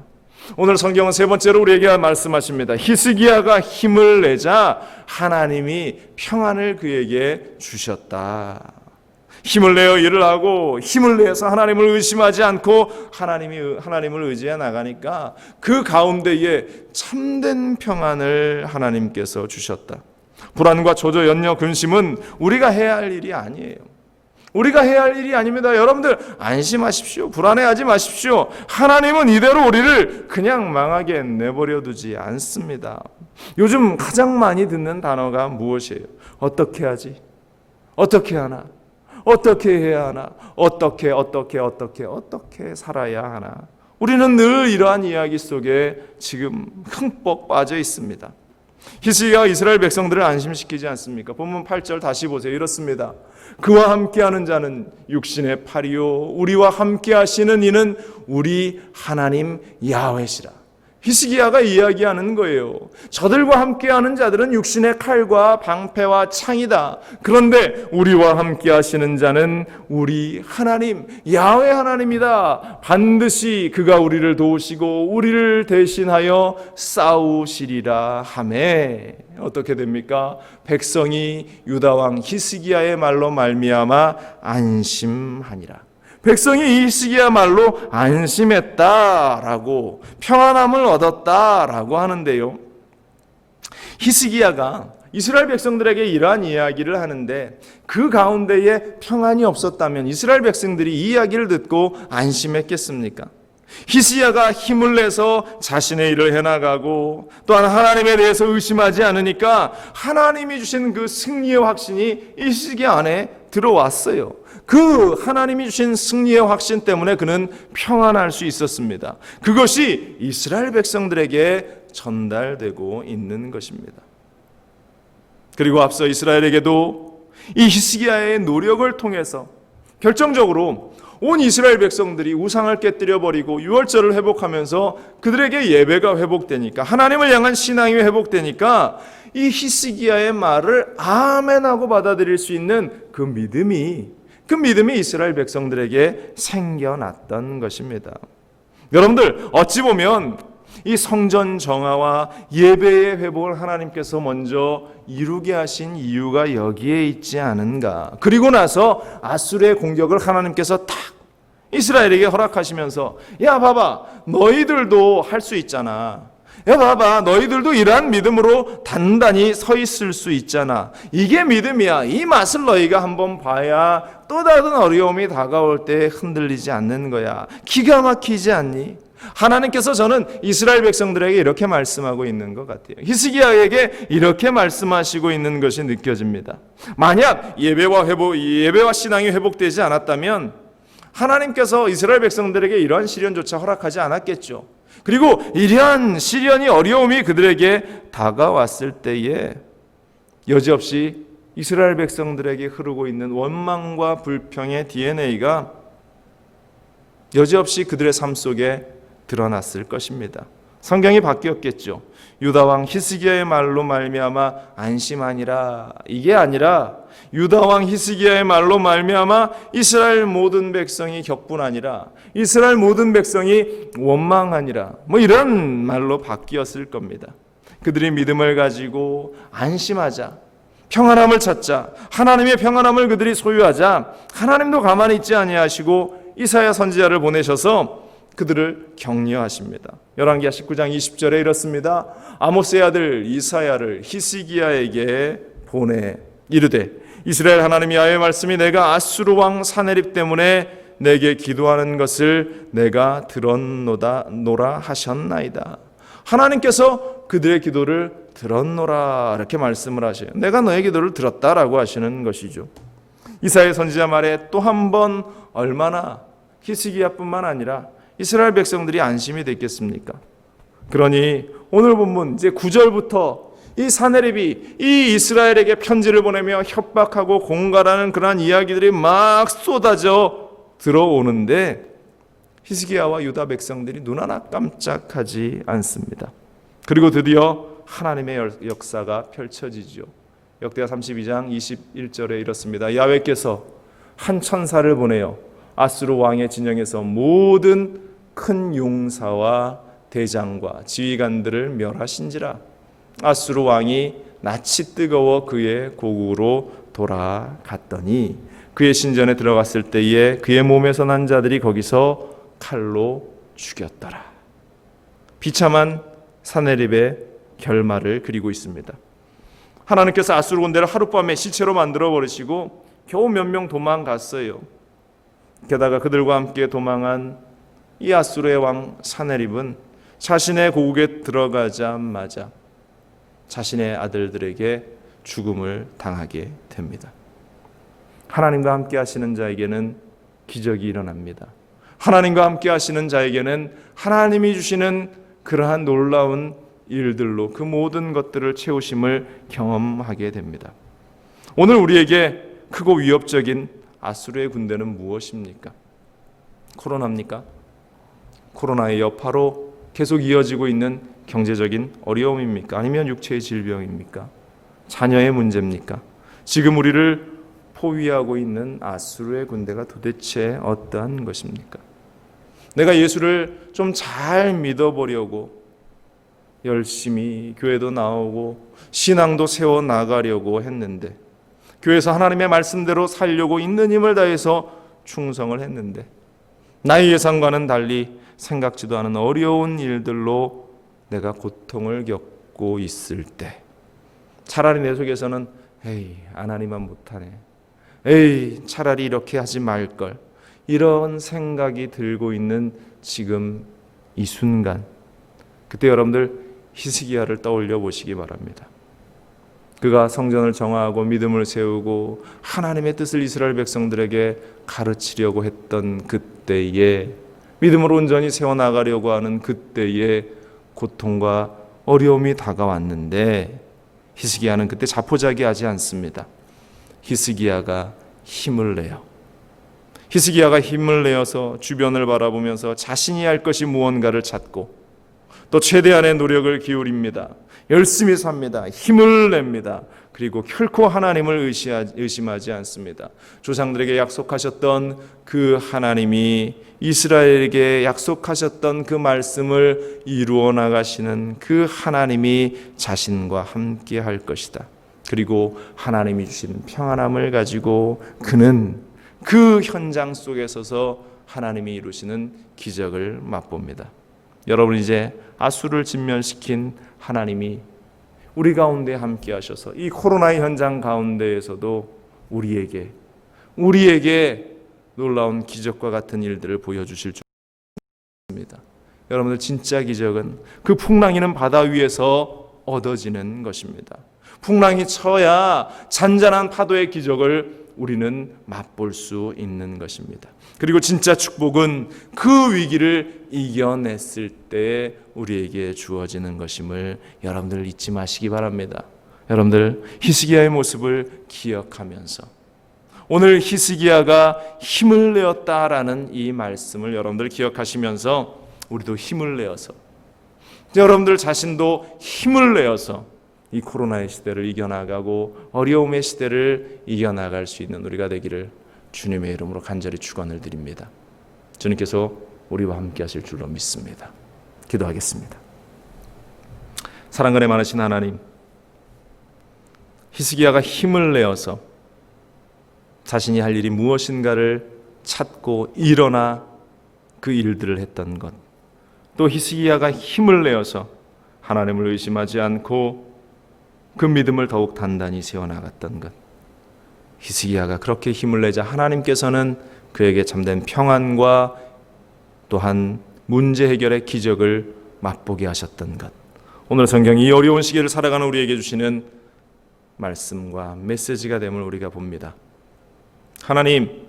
오늘 성경은 세 번째로 우리에게 말씀하십니다. 히스기야가 힘을 내자 하나님이 평안을 그에게 주셨다. 힘을 내어 일을 하고 힘을 내서 하나님을 의심하지 않고 하나님을 의지해 나가니까 그 가운데에 참된 평안을 하나님께서 주셨다. 불안과 조조, 염려, 근심은 우리가 해야 할 일이 아니에요. 우리가 해야 할 일이 아닙니다. 여러분들 안심하십시오. 불안해하지 마십시오. 하나님은 이대로 우리를 그냥 망하게 내버려 두지 않습니다. 요즘 가장 많이 듣는 단어가 무엇이에요? 어떻게 하지? 어떻게 하나? 어떻게 해야 하나? 어떻게 살아야 하나? 우리는 늘 이러한 이야기 속에 지금 흠뻑 빠져 있습니다. 히스기야가 이스라엘 백성들을 안심시키지 않습니까? 본문 8절 다시 보세요. 이렇습니다. 그와 함께하는 자는 육신의 팔이요 우리와 함께하시는 이는 우리 하나님 야훼시라. 히스기야가 이야기하는 거예요. 저들과 함께하는 자들은 육신의 칼과 방패와 창이다. 그런데 우리와 함께하시는 자는 우리 하나님 야훼 하나님이다. 반드시 그가 우리를 도우시고 우리를 대신하여 싸우시리라 하매. 어떻게 됩니까? 백성이 유다 왕 히스기야의 말로 말미암아 안심하니라. 백성이 이 시기야말로 안심했다라고 평안함을 얻었다라고 하는데요. 히스기야가 이스라엘 백성들에게 이러한 이야기를 하는데 그 가운데에 평안이 없었다면 이스라엘 백성들이 이 이야기를 듣고 안심했겠습니까? 히스기야가 힘을 내서 자신의 일을 해나가고 또한 하나님에 대해서 의심하지 않으니까 하나님이 주신 그 승리의 확신이 히스기야 안에 들어왔어요. 그 하나님이 주신 승리의 확신 때문에 그는 평안할 수 있었습니다. 그것이 이스라엘 백성들에게 전달되고 있는 것입니다. 그리고 앞서 이스라엘에게도 이 히스기야의 노력을 통해서 결정적으로 온 이스라엘 백성들이 우상을 깨뜨려 버리고 유월절을 회복하면서 그들에게 예배가 회복되니까 하나님을 향한 신앙이 회복되니까 이 히스기야의 말을 아멘하고 받아들일 수 있는 그 믿음이 이스라엘 백성들에게 생겨났던 것입니다. 여러분들 어찌 보면 이 성전 정화와 예배의 회복을 하나님께서 먼저 이루게 하신 이유가 여기에 있지 않은가. 그리고 나서 아수르의 공격을 하나님께서 탁 이스라엘에게 허락하시면서 야 봐봐 너희들도 할 수 있잖아. 야 봐봐 너희들도 이러한 믿음으로 단단히 서 있을 수 있잖아. 이게 믿음이야. 이 맛을 너희가 한번 봐야 또 다른 어려움이 다가올 때 흔들리지 않는 거야. 기가 막히지 않니? 하나님께서 저는 이스라엘 백성들에게 이렇게 말씀하고 있는 것 같아요. 히스기야에게 이렇게 말씀하시고 있는 것이 느껴집니다. 만약 예배와 신앙이 회복되지 않았다면 하나님께서 이스라엘 백성들에게 이러한 시련조차 허락하지 않았겠죠. 그리고 이러한 시련이 어려움이 그들에게 다가왔을 때에 여지없이 이스라엘 백성들에게 흐르고 있는 원망과 불평의 DNA가 여지없이 그들의 삶 속에 드러났을 것입니다. 성경이 바뀌었겠죠. 유다 왕 히스기야의 말로 말미암아 안심하니라. 이게 아니라 유다 왕 히스기야의 말로 말미암아 이스라엘 모든 백성이 격분하니라. 이스라엘 모든 백성이 원망하니라. 이런 말로 바뀌었을 겁니다. 그들이 믿음을 가지고 안심하자. 평안함을 찾자. 하나님의 평안함을 그들이 소유하자. 하나님도 가만히 있지 아니하시고 이사야 선지자를 보내셔서 그들을 격려하십니다. 열왕기하 19장 20절에 이렇습니다. 아모스의 아들 이사야를 히스기야에게 보내 이르되 이스라엘 하나님 야훼의 말씀이 내가 아수르 왕 사네립 때문에 내게 기도하는 것을 내가 들었노라 하셨나이다. 하나님께서 그들의 기도를 들었노라 이렇게 말씀을 하셔요. 내가 너의 기도를 들었다라고 하시는 것이죠. 이사야 선지자 말에 또 한 번 얼마나 히스기야뿐만 아니라 이스라엘 백성들이 안심이 됐겠습니까? 그러니 오늘 본문 이제 9절부터 이 사네립이 이 이스라엘에게 편지를 보내며 협박하고 공갈하는 그러한 이야기들이 막 쏟아져 들어오는데 히스기야와 유다 백성들이 눈 하나 깜짝하지 않습니다. 그리고 드디어 하나님의 역사가 펼쳐지죠. 역대하 32장 21절에 이렇습니다. 야훼께서 한 천사를 보내어 아수르 왕의 진영에서 모든 큰 용사와 대장과 지휘관들을 멸하신지라. 아수르 왕이 낯이 뜨거워 그의 고국으로 돌아갔더니 그의 신전에 들어갔을 때에 그의 몸에서 난 자들이 거기서 칼로 죽였더라. 비참한 사네립의 결말을 그리고 있습니다. 하나님께서 아수르 군대를 하룻밤에 시체로 만들어 버리시고 겨우 몇 명 도망갔어요. 게다가 그들과 함께 도망한 이 아수르의 왕 사네립은 자신의 고국에 들어가자마자 자신의 아들들에게 죽음을 당하게 됩니다. 하나님과 함께 하시는 자에게는 기적이 일어납니다. 하나님과 함께 하시는 자에게는 하나님이 주시는 그러한 놀라운 일들로 그 모든 것들을 채우심을 경험하게 됩니다. 오늘 우리에게 크고 위협적인 아수르의 군대는 무엇입니까? 코로나입니까? 코로나의 여파로 계속 이어지고 있는 경제적인 어려움입니까? 아니면 육체의 질병입니까? 자녀의 문제입니까? 지금 우리를 포위하고 있는 아수르의 군대가 도대체 어떠한 것입니까? 내가 예수를 좀 잘 믿어보려고 열심히 교회도 나오고 신앙도 세워나가려고 했는데, 교회에서 하나님의 말씀대로 살려고 있는 힘을 다해서 충성을 했는데, 나의 예상과는 달리 생각지도 않은 어려운 일들로 내가 고통을 겪고 있을 때, 차라리 내 속에서는 에이, 안 하니만 못하네, 에이, 차라리 이렇게 하지 말걸, 이런 생각이 들고 있는 지금 이 순간, 그때 여러분들 히스기야를 떠올려 보시기 바랍니다. 그가 성전을 정화하고 믿음을 세우고 하나님의 뜻을 이스라엘 백성들에게 가르치려고 했던 그때에, 믿음으로 온전히 세워나가려고 하는 그때에 고통과 어려움이 다가왔는데, 히스기야는 그때 자포자기하지 않습니다. 히스기야가 힘을 내요. 히스기야가 힘을 내어서 주변을 바라보면서 자신이 할 것이 무언가를 찾고 또 최대한의 노력을 기울입니다. 열심히 삽니다. 힘을 냅니다. 그리고 결코 하나님을 의심하지 않습니다. 조상들에게 약속하셨던 그 하나님이 이스라엘에게 약속하셨던 그 말씀을 이루어 나가시는 그 하나님이 자신과 함께 할 것이다. 그리고 하나님이 주신 평안함을 가지고 그는 그 현장 속에 서서 하나님이 이루시는 기적을 맛봅니다. 여러분, 이제 아수르를 진멸시킨 하나님이 우리 가운데 함께 하셔서 이 코로나의 현장 가운데에서도 우리에게 놀라운 기적과 같은 일들을 보여주실 줄 믿습니다. 여러분들, 진짜 기적은 그 풍랑이는 바다 위에서 얻어지는 것입니다. 풍랑이 쳐야 잔잔한 파도의 기적을 우리는 맛볼 수 있는 것입니다. 그리고 진짜 축복은 그 위기를 이겨냈을 때 우리에게 주어지는 것임을 여러분들 잊지 마시기 바랍니다. 여러분들, 히스기야의 모습을 기억하면서 오늘 히스기야가 힘을 내었다라는 이 말씀을 여러분들 기억하시면서 우리도 힘을 내어서, 여러분들 자신도 힘을 내어서 이 코로나의 시대를 이겨나가고 어려움의 시대를 이겨나갈 수 있는 우리가 되기를 주님의 이름으로 간절히 축원을 드립니다. 주님께서 우리와 함께 하실 줄로 믿습니다. 기도하겠습니다. 사랑근에 많으신 하나님, 히스기야가 힘을 내어서 자신이 할 일이 무엇인가를 찾고 일어나 그 일들을 했던 것, 또 히스기야가 힘을 내어서 하나님을 의심하지 않고 그 믿음을 더욱 단단히 세워나갔던 것, 히스기야가 그렇게 힘을 내자 하나님께서는 그에게 참된 평안과 또한 문제 해결의 기적을 맛보게 하셨던 것, 오늘 성경이 이 어려운 시기를 살아가는 우리에게 주시는 말씀과 메시지가 됨을 우리가 봅니다. 하나님,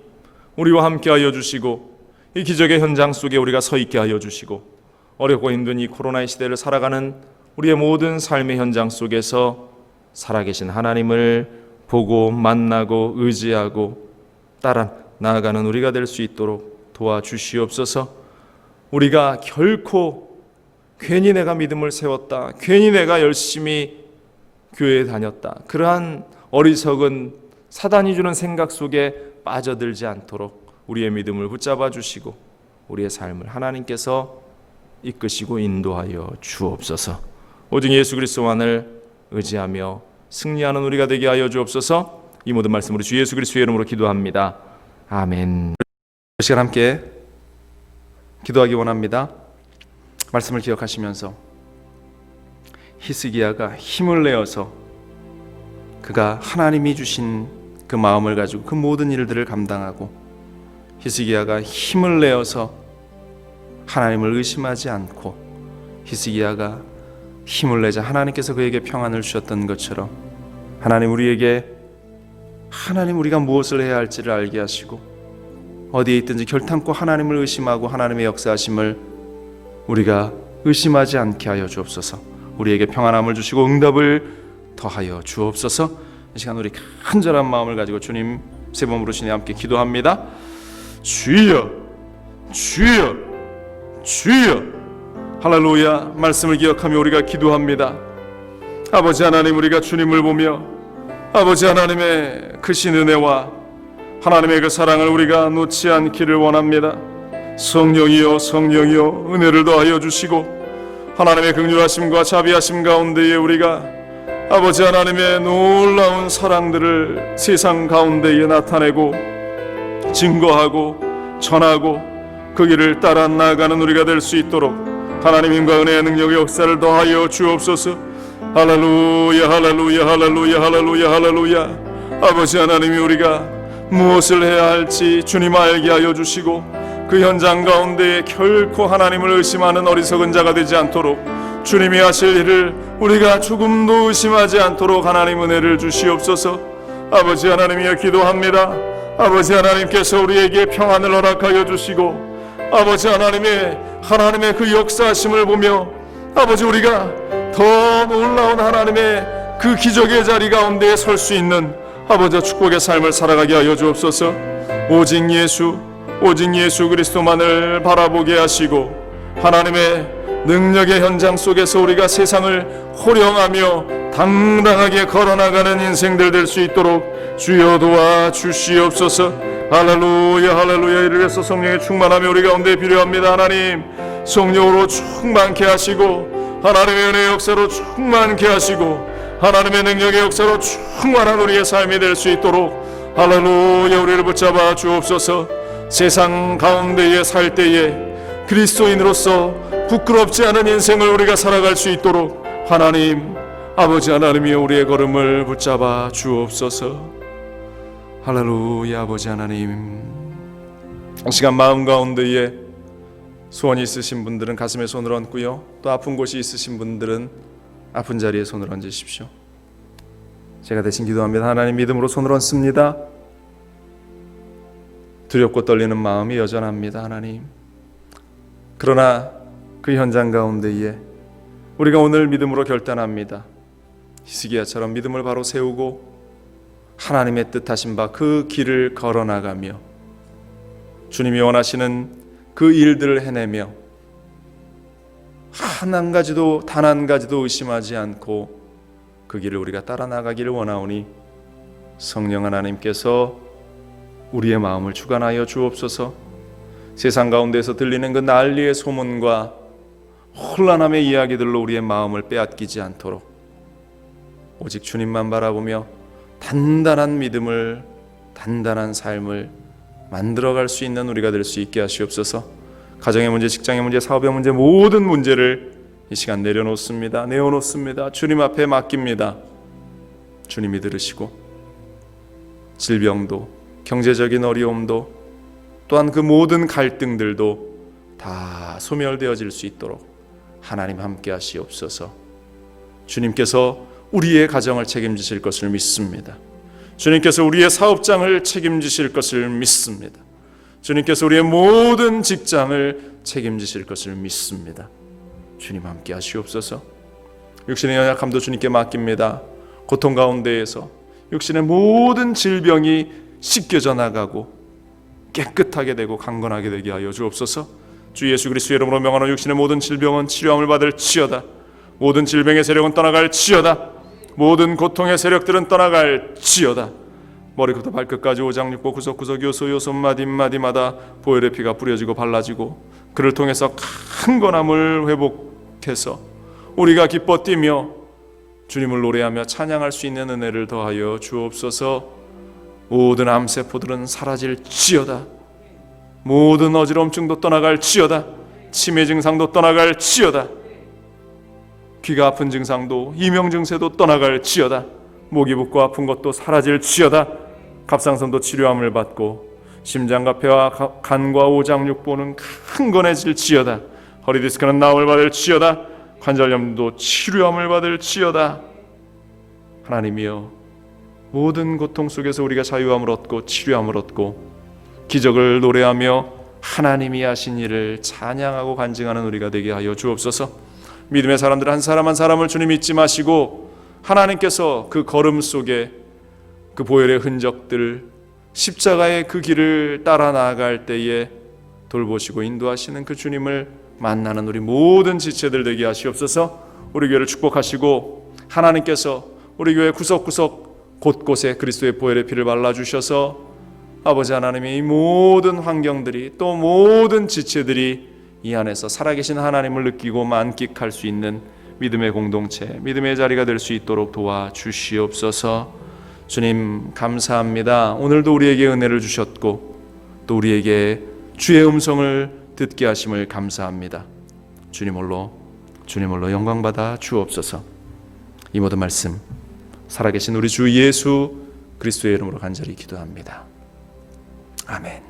우리와 함께하여 주시고 이 기적의 현장 속에 우리가 서 있게 하여 주시고, 어렵고 힘든 이 코로나의 시대를 살아가는 우리의 모든 삶의 현장 속에서 살아계신 하나님을 보고 만나고 의지하고 따라 나아가는 우리가 될 수 있도록 도와주시옵소서. 우리가 결코 괜히 내가 믿음을 세웠다, 괜히 내가 열심히 교회에 다녔다, 그러한 어리석은 사단이 주는 생각 속에 빠져들지 않도록 우리의 믿음을 붙잡아 주시고 우리의 삶을 하나님께서 이끄시고 인도하여 주옵소서. 오직 예수 그리스도만을 의지하며 승리하는 우리가 되게 하여 주옵소서. 이 모든 말씀으로 주 예수 그리스도의 이름으로 기도합니다. 아멘. 이 시간 함께 기도하기 원합니다. 말씀을 기억하시면서 히스기야가 힘을 내어서 그가 하나님이 주신 그 마음을 가지고 그 모든 일들을 감당하고 히스기야가 힘을 내어서 하나님을 의심하지 않고 히스기야가 힘을 내자 하나님께서 그에게 평안을 주셨던 것처럼 하나님 우리가 무엇을 해야 할지를 알게 하시고 어디에 있든지 결탄코 하나님을 의심하고 하나님의 역사하심을 우리가 의심하지 않게 하여 주옵소서. 우리에게 평안함을 주시고 응답을 더하여 주옵소서. 이 시간 우리 간절한 마음을 가지고 주님 세 번 부르시니 함께 기도합니다. 주여, 주여, 주여. 할렐루야. 말씀을 기억하며 우리가 기도합니다. 아버지 하나님, 우리가 주님을 보며 아버지 하나님의 크신 은혜와 하나님의 그 사랑을 우리가 놓지 않기를 원합니다. 성령이여, 성령이여, 은혜를 더하여 주시고 하나님의 긍휼하심과 자비하심 가운데에 우리가 아버지 하나님의 놀라운 사랑들을 세상 가운데에 나타내고 증거하고 전하고 그 길을 따라 나아가는 우리가 될 수 있도록 하나님 힘과 은혜의 능력의 역사를 더하여 주옵소서. 할렐루야, 할렐루야, 할렐루야, 할렐루야, 할렐루야. 아버지 하나님이 우리가 무엇을 해야 할지 주님 알게 하여 주시고 그 현장 가운데 결코 하나님을 의심하는 어리석은 자가 되지 않도록 주님이 하실 일을 우리가 조금도 의심하지 않도록 하나님 은혜를 주시옵소서. 아버지 하나님이여 기도합니다. 아버지 하나님께서 우리에게 평안을 허락하여 주시고 아버지 하나님의 그 역사하심을 보며 아버지 우리가 더 놀라운 하나님의 그 기적의 자리 가운데에 설 수 있는 아버지 축복의 삶을 살아가게 하여 주옵소서. 오직 예수 그리스도만을 바라보게 하시고 하나님의 능력의 현장 속에서 우리가 세상을 호령하며 당당하게 걸어나가는 인생들 될 수 있도록 주여 도와 주시옵소서. 할렐루야, 할렐루야. 이를 위해서 성령의 충만함이 우리 가운데 필요합니다. 하나님 성령으로 충만케 하시고 하나님의 은혜의 역사로 충만케 하시고 하나님의 능력의 역사로 충만한 우리의 삶이 될 수 있도록 할렐루야 우리를 붙잡아 주옵소서. 세상 가운데에 살 때에 그리스도인으로서 부끄럽지 않은 인생을 우리가 살아갈 수 있도록 하나님 아버지 하나님이여 우리의 걸음을 붙잡아 주옵소서. 할렐루야. 아버지 하나님, 이 시간 마음 가운데에 소원이 있으신 분들은 가슴에 손을 얹고요, 또 아픈 곳이 있으신 분들은 아픈 자리에 손을 얹으십시오. 제가 대신 기도합니다. 하나님 믿음으로 손을 얹습니다. 두렵고 떨리는 마음이 여전합니다. 하나님, 그러나 그 현장 가운데에 우리가 오늘 믿음으로 결단합니다. 히스기야처럼 믿음을 바로 세우고 하나님의 뜻하신 바 그 길을 걸어나가며 주님이 원하시는 그 일들을 해내며 단 한 가지도 의심하지 않고 그 길을 우리가 따라 나가기를 원하오니 성령 하나님께서 우리의 마음을 주관하여 주옵소서. 세상 가운데서 들리는 그 난리의 소문과 혼란함의 이야기들로 우리의 마음을 빼앗기지 않도록 오직 주님만 바라보며 단단한 믿음을, 단단한 삶을 만들어갈 수 있는 우리가 될 수 있게 하시옵소서. 가정의 문제, 직장의 문제, 사업의 문제, 모든 문제를 이 시간 내어놓습니다. 주님 앞에 맡깁니다. 주님이 들으시고 질병도, 경제적인 어려움도, 또한 그 모든 갈등들도 다 소멸되어질 수 있도록 하나님 함께 하시옵소서. 주님께서 우리의 가정을 책임지실 것을 믿습니다. 주님께서 우리의 사업장을 책임지실 것을 믿습니다. 주님께서 우리의 모든 직장을 책임지실 것을 믿습니다. 주님 함께 하시옵소서. 육신의 연약함도 주님께 맡깁니다. 고통 가운데에서 육신의 모든 질병이 씻겨져 나가고 깨끗하게 되고 강건하게 되게 하여 주옵소서. 주 예수 그리스도의 이름으로 명하노 육신의 모든 질병은 치료함을 받을지어다. 모든 질병의 세력은 떠나갈지어다. 모든 고통의 세력들은 떠나갈지어다. 머리부터 발끝까지 오장육부 구석구석 요소 마디마디마다 보혈의 피가 뿌려지고 발라지고 그를 통해서 강건함을 회복해서 우리가 기뻐 뛰며 주님을 노래하며 찬양할 수 있는 은혜를 더하여 주옵소서. 모든 암세포들은 사라질지어다. 모든 어지럼증도 떠나갈지어다. 치매 증상도 떠나갈지어다. 귀가 아픈 증상도, 이명 증세도 떠나갈지어다. 목이 붓고 아픈 것도 사라질지어다. 갑상선도 치료함을 받고 심장과 폐와 간과 오장육부는 강건해질지어다. 허리 디스크는 나음을 받을지어다. 관절염도 치료함을 받을지어다. 하나님이여, 모든 고통 속에서 우리가 자유함을 얻고 치료함을 얻고 기적을 노래하며 하나님이 하신 일을 찬양하고 간증하는 우리가 되게 하여 주옵소서. 믿음의 사람들 한 사람 한 사람을 주님 잊지 마시고 하나님께서 그 걸음 속에 그 보혈의 흔적들, 십자가의 그 길을 따라 나아갈 때에 돌보시고 인도하시는 그 주님을 만나는 우리 모든 지체들 되게 하시옵소서. 우리 교회를 축복하시고 하나님께서 우리 교회 구석구석 곳곳에 그리스도의 보혈의 피를 발라주셔서 아버지 하나님의 이 모든 환경들이 또 모든 지체들이 이 안에서 살아계신 하나님을 느끼고 만끽할 수 있는 믿음의 공동체, 믿음의 자리가 될 수 있도록 도와주시옵소서. 주님 감사합니다. 오늘도 우리에게 은혜를 주셨고 또 우리에게 주의 음성을 듣게 하심을 감사합니다. 주님 홀로 영광받아 주옵소서. 이 모든 말씀 살아계신 우리 주 예수 그리스도의 이름으로 간절히 기도합니다. 아멘.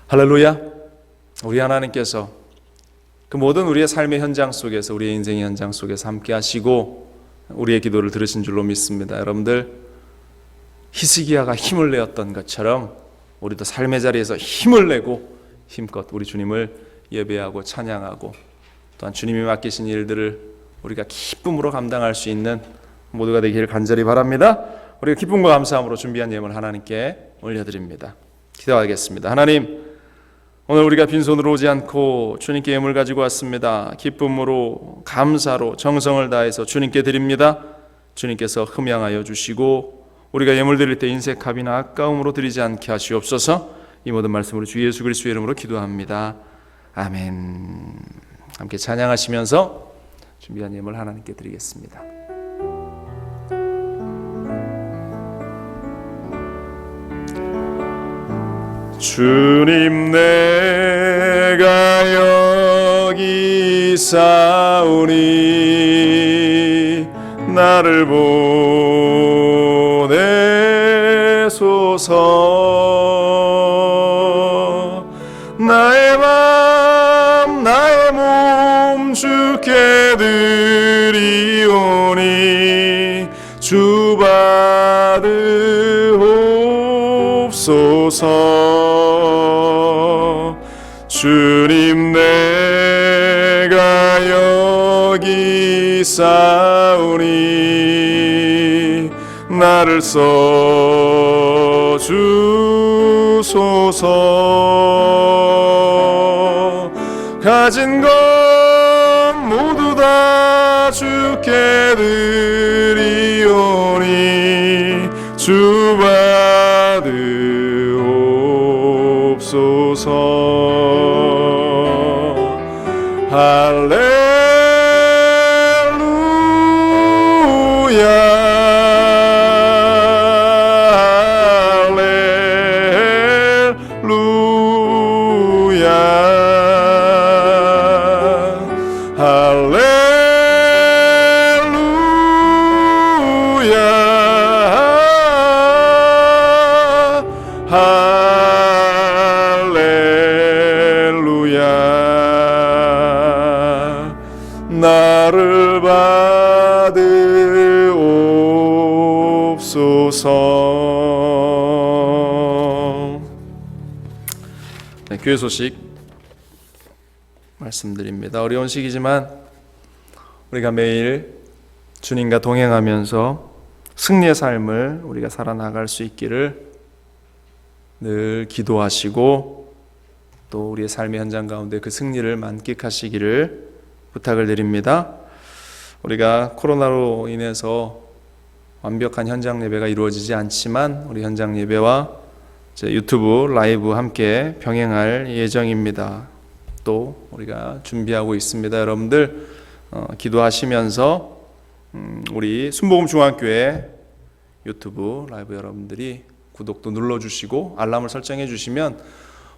할렐루야. 우리 하나님께서 그 모든 우리의 삶의 현장 속에서, 우리의 인생의 현장 속에서 함께 하시고 우리의 기도를 들으신 줄로 믿습니다. 여러분들, 히스기야가 힘을 내었던 것처럼 우리도 삶의 자리에서 힘을 내고 힘껏 우리 주님을 예배하고 찬양하고 또한 주님이 맡기신 일들을 우리가 기쁨으로 감당할 수 있는 모두가 되기를 간절히 바랍니다. 우리가 기쁨과 감사함으로 준비한 예물을 하나님께 올려드립니다. 기도하겠습니다. 하나님, 오늘 우리가 빈손으로 오지 않고 주님께 예물 가지고 왔습니다. 기쁨으로 감사로 정성을 다해서 주님께 드립니다. 주님께서 흠양하여 주시고 우리가 예물 드릴 때 인색합이나 아까움으로 드리지 않게 하시옵소서. 이 모든 말씀으로 주 예수 그리스도의 이름으로 기도합니다. 아멘. 함께 찬양하시면서 준비한 예물 하나님께 드리겠습니다. 주님, 내가 여기 있사오니 나를 보내소서. 나의 맘 나의 몸 주께 드리오니 주 받으옵소서. 주님, 내가 여기 있사오니 나를 써주소서. 가진 것 모두 다 주께 드리오니 주 받으옵소서. 나를 받으옵소서. 네, 교회 소식 말씀드립니다. 어려운 시기지만 우리가 매일 주님과 동행하면서 승리의 삶을 우리가 살아나갈 수 있기를 늘 기도하시고 또 우리의 삶의 현장 가운데 그 승리를 만끽하시기를 부탁을 드립니다. 우리가 코로나로 인해서 완벽한 현장 예배가 이루어지지 않지만 우리 현장 예배와 유튜브 라이브 함께 병행할 예정입니다. 또 우리가 준비하고 있습니다. 여러분들 기도하시면서 우리 순복음 중앙교회 유튜브 라이브 여러분들이 구독도 눌러주시고 알람을 설정해 주시면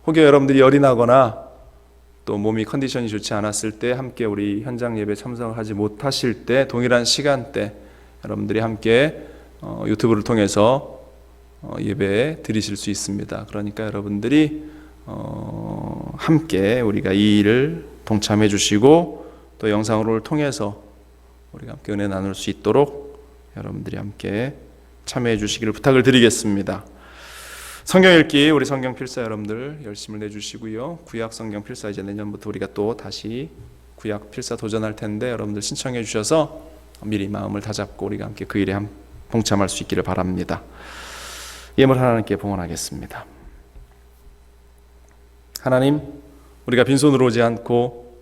혹여 여러분들이 열이 나거나 또 몸이 컨디션이 좋지 않았을 때 함께 우리 현장 예배 참석하지 못하실 때 동일한 시간대 여러분들이 함께 유튜브를 통해서 예배 드리실 수 있습니다. 그러니까 여러분들이 함께 우리가 이 일을 동참해 주시고 또 영상으로를 통해서 우리가 함께 은혜 나눌 수 있도록 여러분들이 함께 참여해 주시기를 부탁을 드리겠습니다. 성경 읽기 우리 성경 필사 여러분들 열심을 내주시고요. 구약 성경 필사 이제 내년부터 우리가 또 다시 구약 필사 도전할 텐데 여러분들 신청해 주셔서 미리 마음을 다잡고 우리가 함께 그 일에 동참할 수 있기를 바랍니다. 예물 하나님께 봉헌하겠습니다. 하나님, 우리가 빈손으로 오지 않고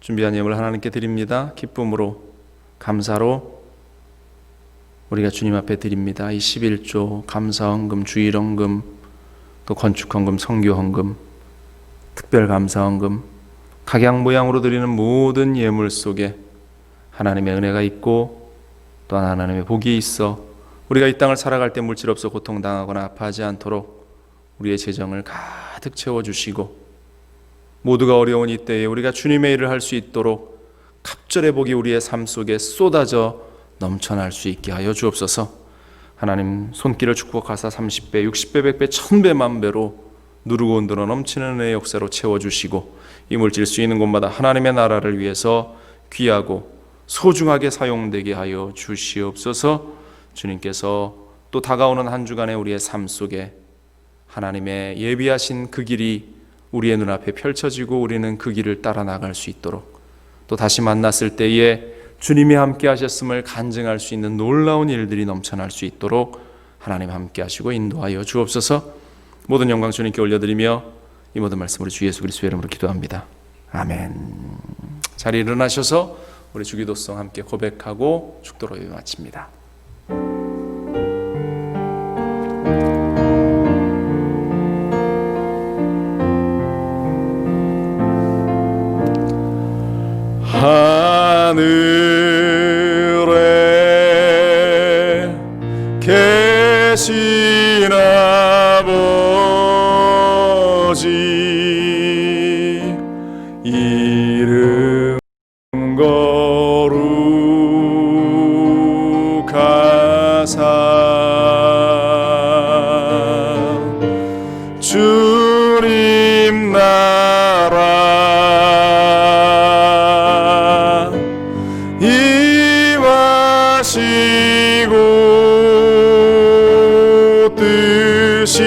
준비한 예물 하나님께 드립니다. 기쁨으로, 감사로 우리가 주님 앞에 드립니다. 이 11조 감사헌금, 주일헌금, 또 건축헌금, 성교헌금, 특별감사헌금, 각양 모양으로 드리는 모든 예물 속에 하나님의 은혜가 있고 또 하나님의 복이 있어 우리가 이 땅을 살아갈 때 물질 없어 고통당하거나 아파하지 않도록 우리의 재정을 가득 채워주시고 모두가 어려운 이때에 우리가 주님의 일을 할 수 있도록 갑절의 복이 우리의 삶 속에 쏟아져 넘쳐날 수 있게 하여 주옵소서. 하나님 손길을 축복하사 30배, 60배, 100배, 1000배, 만배로 누르고 흔들어 넘치는 은혜의 역사로 채워주시고 이 물질 쓰이는 곳마다 하나님의 나라를 위해서 귀하고 소중하게 사용되게 하여 주시옵소서. 주님께서 또 다가오는 한 주간의 우리의 삶 속에 하나님의 예비하신 그 길이 우리의 눈앞에 펼쳐지고 우리는 그 길을 따라 나갈 수 있도록 또 다시 만났을 때에 주님이 함께 하셨음을 간증할 수 있는 놀라운 일들이 넘쳐날 수 있도록 하나님 함께 하시고 인도하여 주옵소서. 모든 영광 주님께 올려드리며 이 모든 말씀 우리 주 예수 그리스도의 이름으로 기도합니다. 아멘. 자리에 일어나셔서 우리 주기도송 함께 고백하고 축도로 예배 마칩니다. 하늘에 계신 아버지 이름 거룩하사 주님 나라 임하시고 뜻이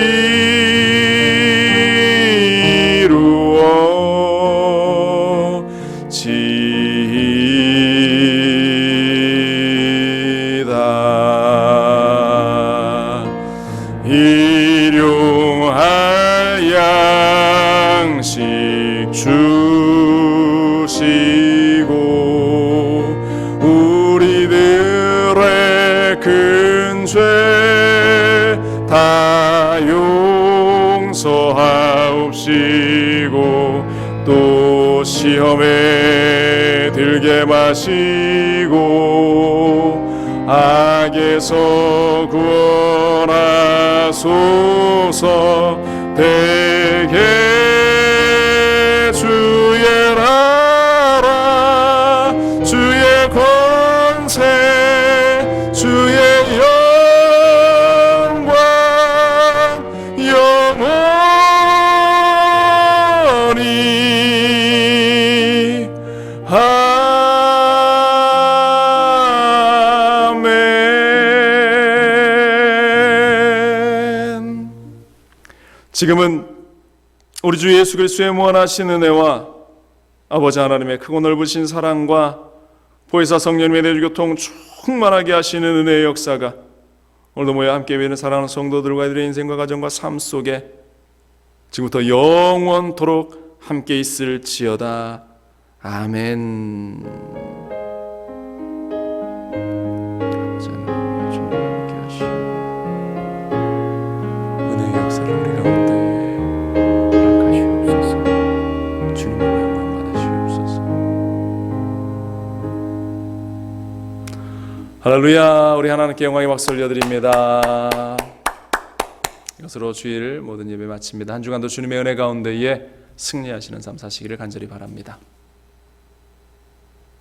이루어지이다. 일용할 양식 주시고 우리들의 큰 죄 다 용서하옵시고 또 시험에 들게 마시고 악에서 구원하소서. 대개 주의 나라 주의 권세 주의 영광 영원히 아멘. 지금은 우리 주 예수 그리스도의 무한하신 은혜와 아버지 하나님의 크고 넓으신 사랑과 보혜사 성령님의 대주교통 충만하게 하시는 은혜의 역사가 오늘도 모여 함께 예배는 사랑하는 성도들과 이들의 인생과 가정과 삶 속에 지금부터 영원토록 함께 있을지어다. 아멘. 은혜의 역사를 우리 가운데 허락하시옵소서. 주님의 영광 받으시옵소서. 할렐루야. 우리 하나님께 영광의 박수 올려드립니다. 이것으로 주일 모든 예배 마칩니다. 한 주간도 주님의 은혜 가운데에 승리하시는 삶 사시기를 간절히 바랍니다.